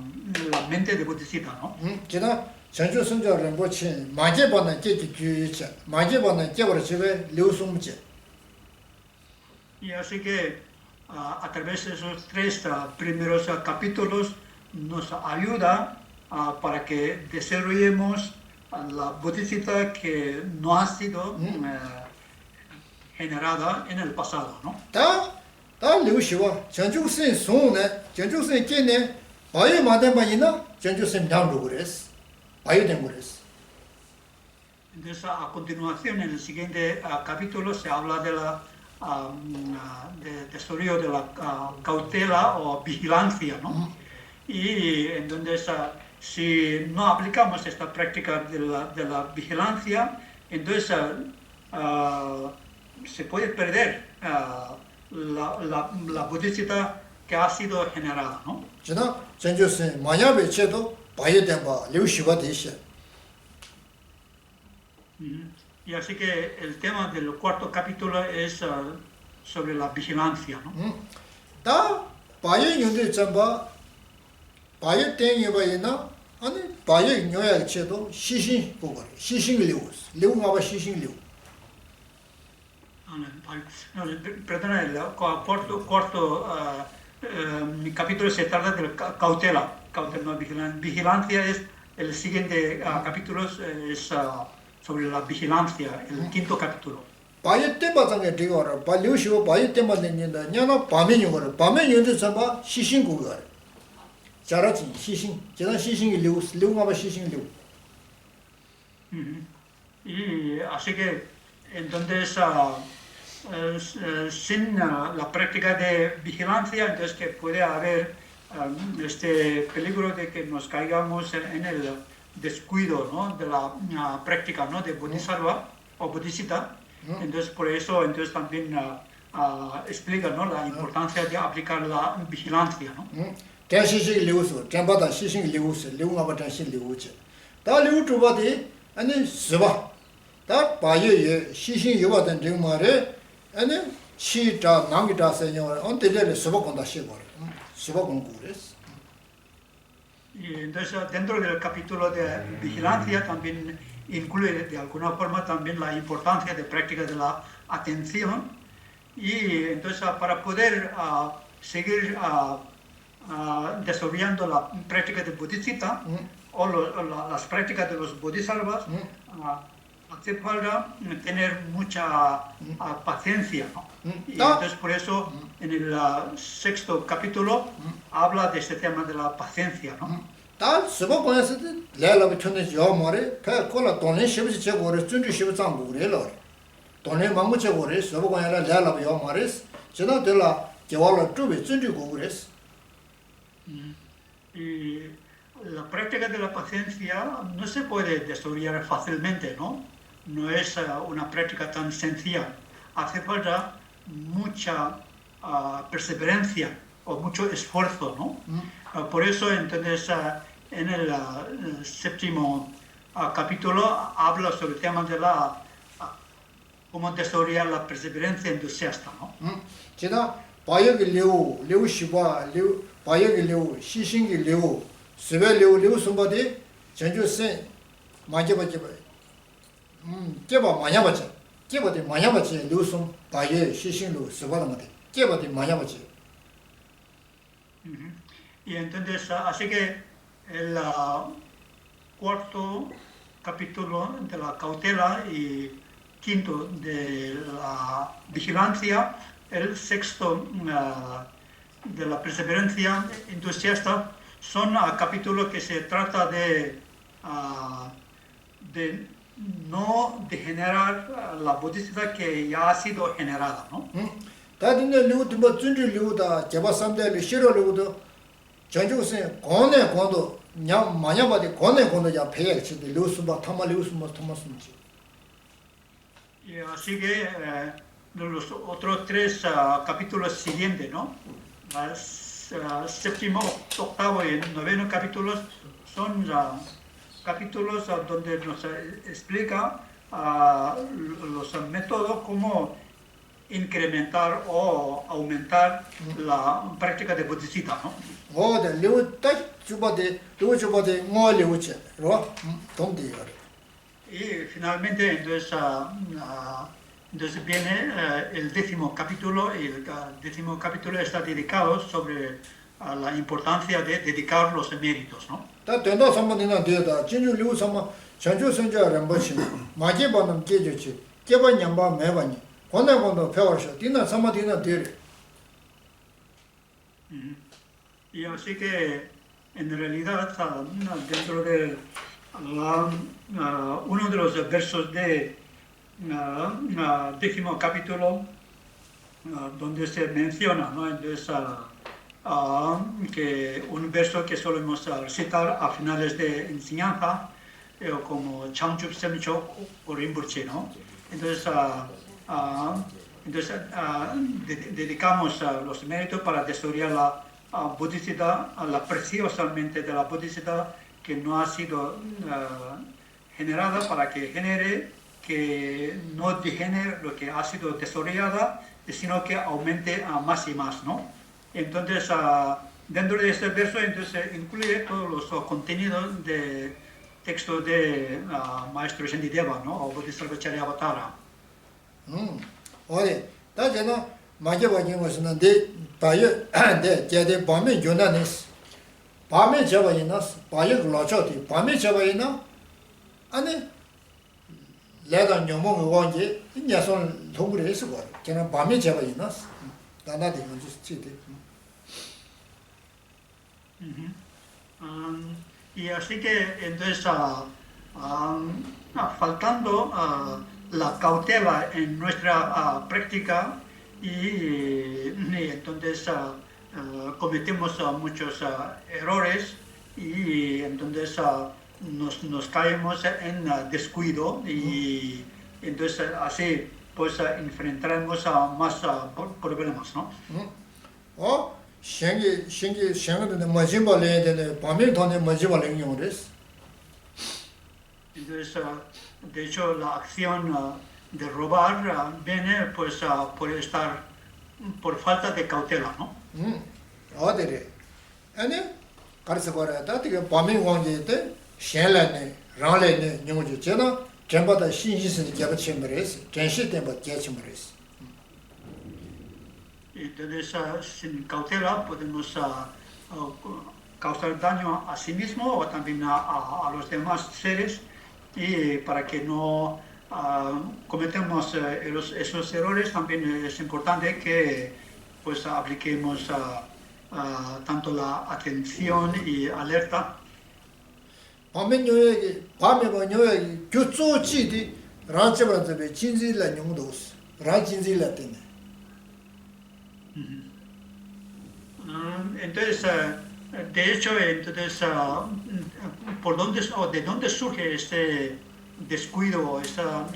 mente de Bodhisattva, ¿no? 지나 전주선조 rinpoche 마제반의 깨지 주의체 마제반의 깨버려 집에 류숨지. Y así que a través de esos tres primeros capítulos nos ayuda para que desarrollemos la bodhisattva que no ha sido generada en el pasado, ¿no? 다 류시와 전주선 송네 전주선 깨네 바이 마데바이나 전주선 장로 그랬어. 바이 된 그랬어. Entonces, a continuación, en el siguiente capítulo se habla de la desarrollo de la cautela o vigilancia, ¿no? Y entonces, si no aplicamos esta práctica de la vigilancia, entonces se puede perder la bodhisattva que ha sido generada, ¿no? 지나 전주선 마야베 체도 바이 된바 류시와 되시. Y así que el tema del cuarto capítulo es sobre la vigilancia, ¿no? 다 바이 윤데 점바 바이 땡이바이나 아니 바이 녀야 체도 시신 보고 시신 류가 시신 류. Perdona, el cuarto capítulo se trata de cautela, no, vigilancia es el siguiente capítulo es sobre la vigilancia, el quinto capítulo. 바이 때바장에 되어라 발류시고 바이 때만는다 냐나 밤에 윤데 점바 시신 고거. 자라지 시신 제가 시신이 류가 시신 류. Y así que entonces sin la práctica de vigilancia, entonces que puede haber este peligro de que nos caigamos en el descuido, ¿no? De la práctica, ¿no? De bodhisattva o bodhisattva. Entonces por eso entonces también explica, ¿no? La importancia de aplicar la vigilancia, ¿no? 대시식 류수 전바다 시신 류수 류가 전신 류지. 다 류주바디 아니 스바 다 바예에 시신 요바던 정말에 아니 시자 남기다 세뇨 언데레 스바콘다 시고 스바콘 구레스. Y entonces dentro del capítulo de vigilancia también incluye de alguna forma también la importancia de práctica de la atención y entonces para poder seguir desarrollando la práctica de bodhisattva o las prácticas de los bodhisattvas, hace falta tener mucha paciencia, ¿no? Y entonces por eso en el sexto capítulo habla de este tema de la paciencia, ¿no? 다 스바콘에서 레라고 쳤는지 요 말에 그 콜라 돈에 시비지 제거를 준주 시비 장고 그래요. 돈에 망고 제거를 스바콘에라 레라고 요 말에 지나 될라 제월로 주비 준주 고그랬어. Y la práctica de la paciencia no se puede desarrollar fácilmente, ¿no? No es una práctica tan sencilla. Hace falta mucha perseverancia o mucho esfuerzo, ¿no? Por eso, entonces, en el séptimo capítulo habla sobre el tema de cómo desarrollar la perseverancia entusiasta, ¿no? 지나 바역이 류시바 바역이 시신기 스베 숨바디 전주세 마제바제 깨바 마냐바제 깨바디 마냐바제 류숨 바예 시신루 스바라마데 깨바디 마냐바제. Y entonces, así que el cuarto capítulo de la cautela y quinto de la vigilancia, el sexto de la perseverancia entusiasta, son capítulos que se trata de no degenerar la bodhisattva que ya ha sido generada, ¿no? 다든데 류도 뭐 준주 류다 제바삼대 시로 류도 전주세 권에 권도 냐 마냐바디 권에 권도 야 배에 치데 류수바 타마 류수마 타마스지. Y así que los otros tres capítulos siguientes, ¿no? Séptimo, octavo y noveno capítulos son capítulos donde nos explica los métodos como incrementar o aumentar la práctica de bodhisattva, ¿no? 어데 리우 딱 주바데 리우 주바데 뭐 리우체 로 동디 Y finalmente entonces viene el décimo capítulo, y el décimo capítulo está dedicado sobre la importancia de dedicar los méritos, ¿no? 다 된다 선문이나 되다 진주 리우 선마 전주 선자 람버치 마제 번음 계주치 깨번 냠바 매바니 권내 번도 배워서 디나 선마디나 되리 Y así que en realidad dentro de uno de los versos de décimo capítulo donde se menciona, ¿no? Entonces, que un verso que solemos recitar a finales de enseñanza como Changchup Semcho o Rinpoche, ¿no? Entonces, dedicamos los méritos para desarrollar la bodhisattva, la preciosamente de la bodhisattva que no ha sido generada para que genere, que no degenere lo que ha sido desarrollada, sino que aumente más y más, ¿no? Entonces, dentro de este verso, entonces, incluye todos los contenidos de texto de Maestro Shantideva, ¿no? O Bodhisattva Charyavatara. 어디 다제나 마제 바진 것은 데 바여 데 제데 밤에 요나네스 밤에 잡아이나스 바여 글라초티 밤에 잡아이나 아니 내가 녀몽 원지 녀선 동물에 있어 봐 걔는 밤에 잡아이나스 나나데 문제 치데 Y así que entonces, faltando la cautela en nuestra práctica y entonces cometemos muchos errores y entonces nos caemos en descuido y entonces así pues enfrentaremos a más problemas, ¿no? 생기는 머지발에 되는 밤에 돈에 머지발에 용으로스 Entonces, de hecho, la acción de robar viene pues por falta de cautela, ¿no? 어디래 아니 가르쳐 버려다 되게 밤에 왕제때 셴라네 랑레네 용주 제나 전보다 신신스 개버침버레스 전시 때부터 개침버레스 Entonces, sin cautela podemos causar daño a sí mismo o también a los demás seres, y para que no cometamos esos errores también es importante que pues apliquemos tanto la atención y alerta. 밤에 요에 교조치디 라체버한테 진지라 용도스 라진지라 때네 Entonces, de hecho, entonces, ¿de dónde surge este descuido, esta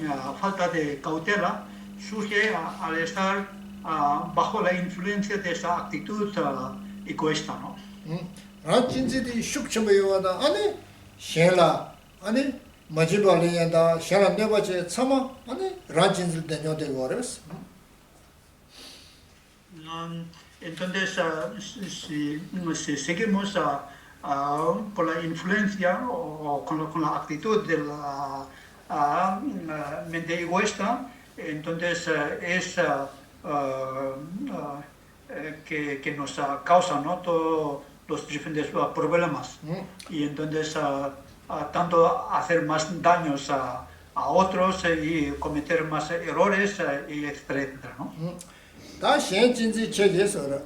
falta de cautela? Surge al estar bajo la influencia de esa actitud egoísta, ¿no? 라진지디 슉쳐메요다 아니 셴라 아니 마지발에다 셴라 네바체 참아 아니 라진질 때뇨데 거레스 Entonces, si seguimos por la influencia o con la actitud de la mente egoísta, entonces es que nos causa, ¿no? Todos los diferentes problemas. Y entonces, tanto hacer más daños a otros y cometer más errores, y etcétera, ¿no? 다 현진지 체계에서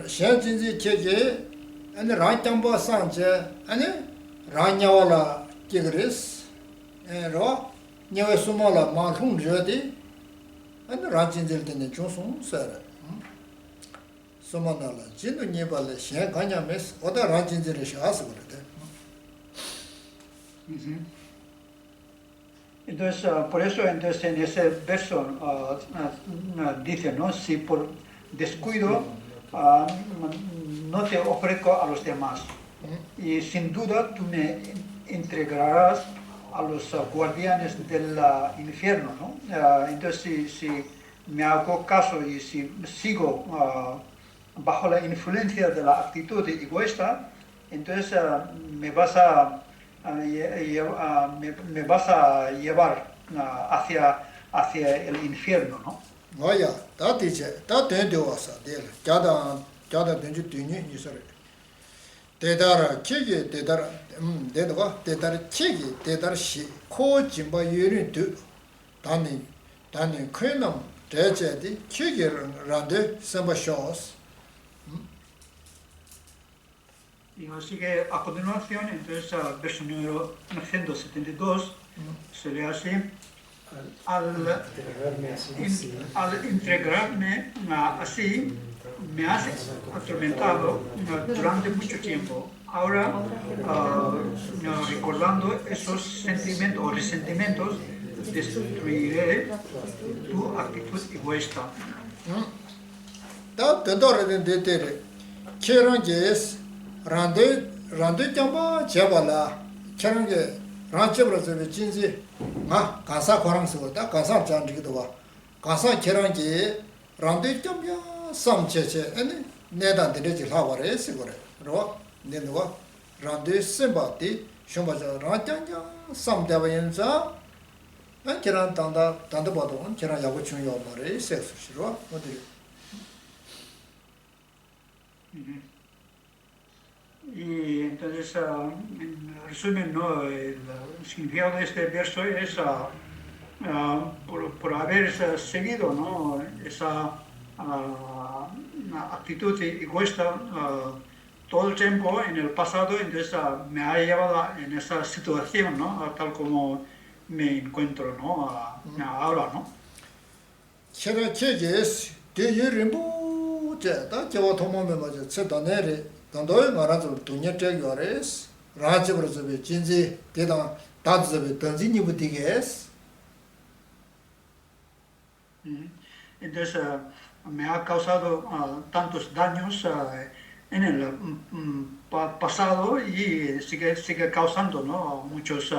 현진지 체계 아니 라이탐바 산제 아니 라냐와라 기그레스 에로 녀에 수모라 마훈저디 아니 라진질 때는 조송 서라 수모나라 진도 니발레 현 가냐메스 오다 라진질에 샤스 그러대 Entonces, por eso entonces, en ese verso dice, ¿no? Si por descuido no te ofrezco a los demás, y sin duda tú me entregarás a los guardianes del infierno, ¿no? Entonces, si me hago caso y si sigo bajo la influencia de la actitud egoísta, entonces me vas a llevar hacia el infierno, ¿no? Vaya, ta dice, ta tende wasa, del, cada tenju tunyi ni sore. Dedara chegi, dedara, dedwa, dedara chegi, dedara shi, ko jimba yurin du, tani kwenam, deje di, chegi rande, samba shos. Y así que a continuación, entonces, verso número 172, se lee así: al entregarme así, me has atormentado durante mucho tiempo. Ahora, recordando esos sentimientos o resentimientos, destruiré tu actitud egoísta. Ta dedara de tere, cheranges, rande jamba jebala, cherange, ranchebra zebe jinzi, nga, kansa korang sigo, ta kansa janjigido wa, kansa cherange, rande jamba samcheche, ene, nedan dereji laware sigore, ro, nenwa, rande simba di, shumbaja ranjanja, samdeba yenza, cheran tanda badon, cheran yagu chung yobare, seksu shiro, odiri. Y entonces, en resumen, ¿no? El significado de este verso es por haber seguido, ¿no? Esa actitud egoísta todo el tiempo en el pasado, entonces me ha llevado en esa situación, ¿no? Tal como me encuentro, ¿no? Ahora, ¿no? Chera chejes, de yirimbu, da jewa tomo me ma je tsedanere, dandoy marazo dunya te yores, rajebroze jinzi, dedan dadzebe danzi ni butiges. Entonces, me ha causado tantos daños en el pasado y sigue causando, ¿no? Muchos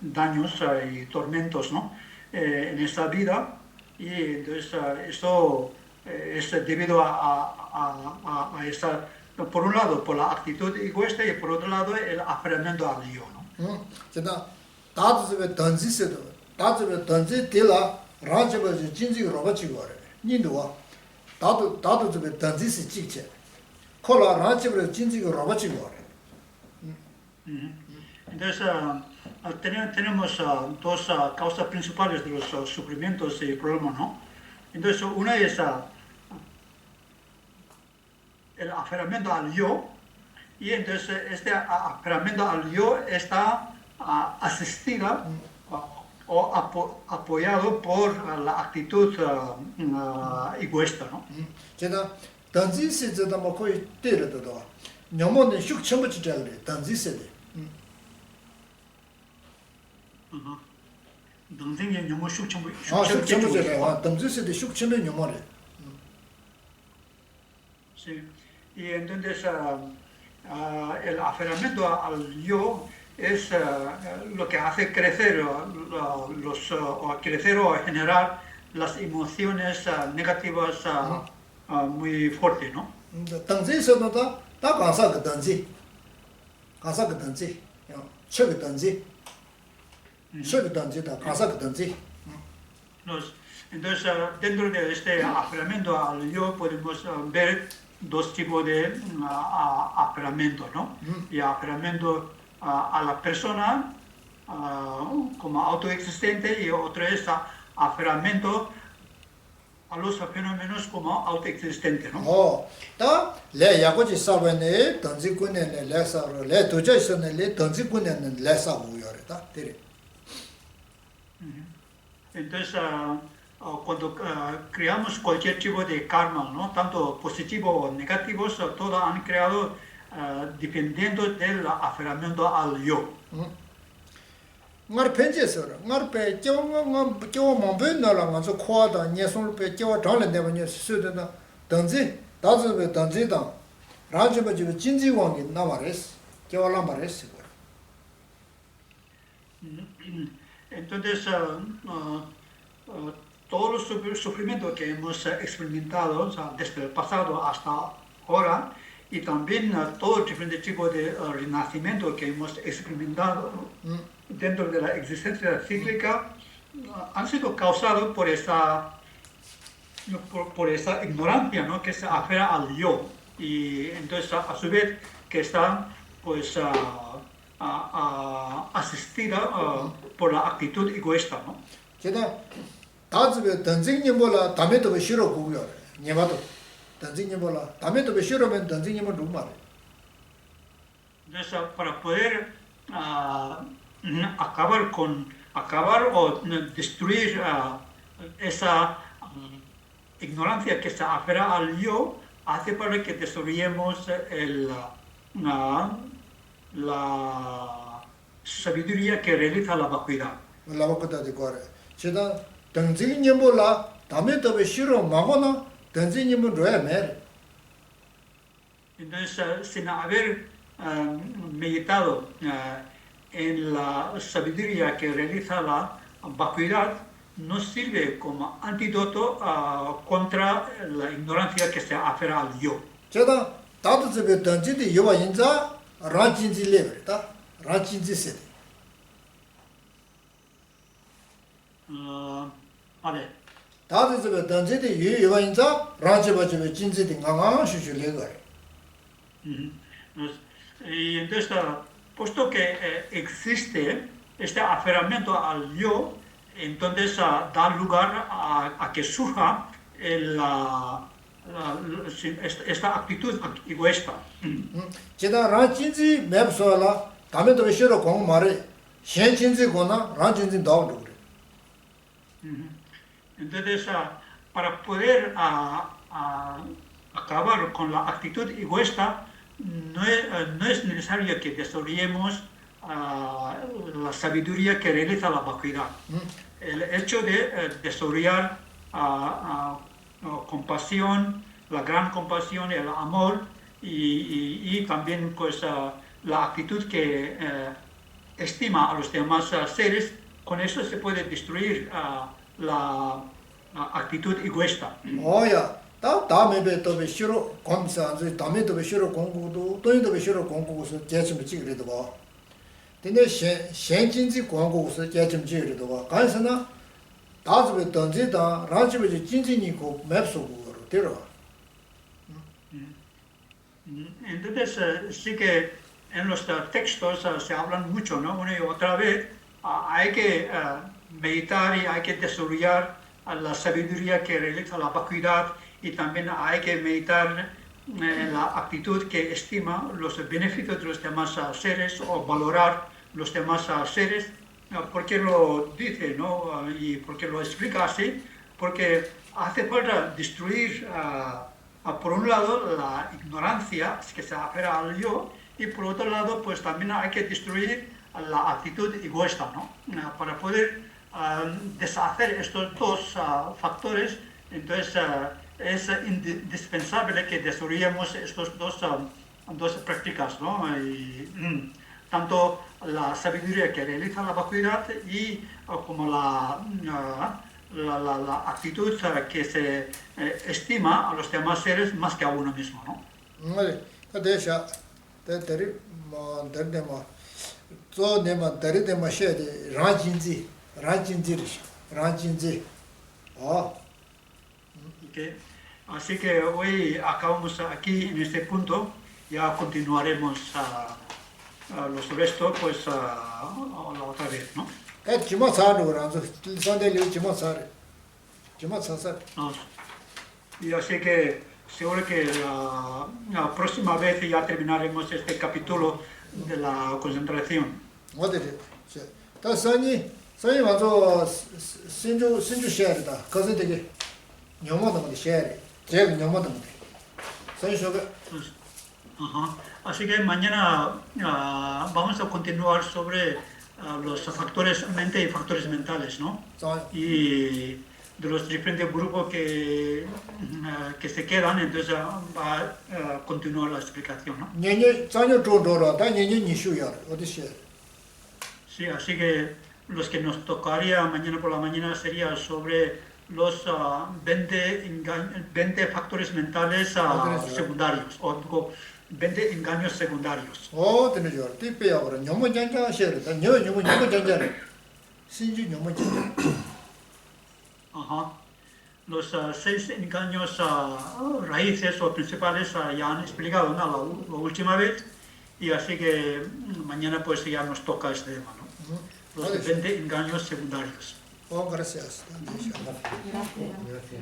daños y tormentos, ¿no? En esta vida. Y entonces esto es debido a esta, por un lado, por la actitud egoísta y por otro lado, el aferramiento al yo, ¿no? Cheda, dadzebe danzi sedo, dadzebe danzi dela, rajebroze jinzi roba chigore, ninduwa, dadzebe danzi se chikche, kola rajebroze jinzi roba chigore. Entonces, tenemos dos causas principales de los sufrimientos y problemas, ¿no? Entonces, una es el aferramiento al yo, y entonces este aferramiento al yo está asistida o apoyado por la actitud egoísta, ¿no? 제가 danzi se zeda ma koi tere dodo, nyomo ne shuk chenpo chi chagre, danzi se de. 동생이 너무 shuk chenpo chagre, danzi se de shuk chenpo nyomo re. Sí, y entonces el aferramiento al yo es lo que hace crecer o crecer o generar las emociones negativas muy fuertes, ¿no? danzi se dodo, da gansa ge danzi, che ge danzi, da gansa ge danzi. Entonces, dentro de este aferramiento al yo podemos ver dos tipos de aferramiento, ¿no? Y aferramiento a la persona como autoexistente y otro es aferramiento a los fenómenos como autoexistentes, ¿no? 다 le yagoji sabene danzi kunene le saro, le doja isone le danzi kunene le saro yore, da tere. Entonces, cuando creamos cualquier tipo de karma, ¿no? Tanto positivo o negativos, todos han creado dependiendo del aferramiento al yo. ngar penje sora ngar pe kyo mambe na la ngaso khwa da nyesol pe kyo dang le ne ba nye su de na dangzi da zu be dangzi da ra ji ba ji jinji wang ni na ma res kyo la ma res. Entonces, todos los sufrimientos que hemos experimentado, o sea, desde el pasado hasta ahora, y también todo el diferente tipo de renacimiento que hemos experimentado dentro de la existencia cíclica, han sido causados por esa ignorancia, ¿no? Que se aferra al yo, y entonces a su vez que está pues asistida por la actitud egoísta, ¿no? 제가 다즈베 던징님보라 담에도 싫어 고요. 녀마도 던징님보라 담에도 싫어면 던징님은 루말. Entonces, para poder acabar o destruir esa ignorancia que se aferra al yo, hace para que destruyamos la sabiduría que realiza la vacuidad. La vacuidad de core. 제가 던징님보라 담에도 싫어 마거나 던징님은 로야메. Entonces, sin haber meditado en la sabiduría que realiza la vacuidad, nos sirve como antídoto contra la ignorancia que se aferra al yo. 제가 다드즈베 던지디 요와 인자 라진지 레벨다. 라진지 세대. Vale. 다드즈베 던지디 요와 인자 라지바지베 진지디 강강 슈슈 레거래. Y entonces, puesto que existe este aferramiento al yo, entonces da lugar a que surja esta actitud egoísta. 제가 라진지 맵소라 담에도 싫어 공 말에 현진지 거나 라진지 나오고 그래. Entonces, para poder acabar con la actitud egoísta, no es necesario que destruyamos la sabiduría que realiza la vacuidad. El hecho de desarrollar compasión, la gran compasión, el amor y también pues, la actitud que estima a los demás seres, con eso se puede destruir la actitud egoísta. 오야 다음에 또 싫어 검사 다음에 또 싫어 공부도 또도 싫어 공부고서 제좀 찍으려도 봐. 근데 현진지 공부고서 제좀 찍으려도 봐. 간서나 다즈베 던지다 라지베 진진이고 맵소고로 들어. Entonces sí que en los textos se hablan mucho, ¿no? Una y otra vez hay que meditar y hay que desarrollar la sabiduría que realiza la vacuidad y también hay que meditar en la actitud que estima los beneficios de los demás seres o valorar los demás seres. ¿Por qué lo dice, no? Y por qué lo explica así? Porque hace falta destruir, por un lado, la ignorancia que se aferra al yo y por otro lado, pues también hay que destruir la actitud egoísta, ¿no? Para poder deshacer estos dos factores, entonces es indispensable que desarrollemos estos dos prácticas, ¿no? Y, tanto la sabiduría que realiza la vacuidad y como la actitud que se estima a los demás seres más que a uno mismo, ¿no? Vale, 그래서 대대리 뭐 대대마 저 내가 대대마 셔데 라진지 Okay. Así que hoy acabamos aquí en este punto, ya continuaremos los restos pues la otra vez, ¿no? Y así que seguro que la próxima vez ya terminaremos este capítulo de la concentración. 선이 와서 신주 쉐르다. 거기서 되게 녀모도 쉐르. 제가 녀모도. 선이 쇼가. Así que mañana vamos a continuar sobre los factores mente y factores mentales, ¿no? Y de los diferentes grupos que se quedan, entonces va a continuar la explicación, ¿no? Sí, así que los que nos tocaría mañana por la mañana sería sobre los 20 factores mentales secundarios, o 20 engaños secundarios. Ajá. Los 6 engaños raíces o principales ya han explicado, ¿no? la última vez, y así que mañana pues ya nos toca este tema, ¿no? Los 20 engaños secundarios. Gracias.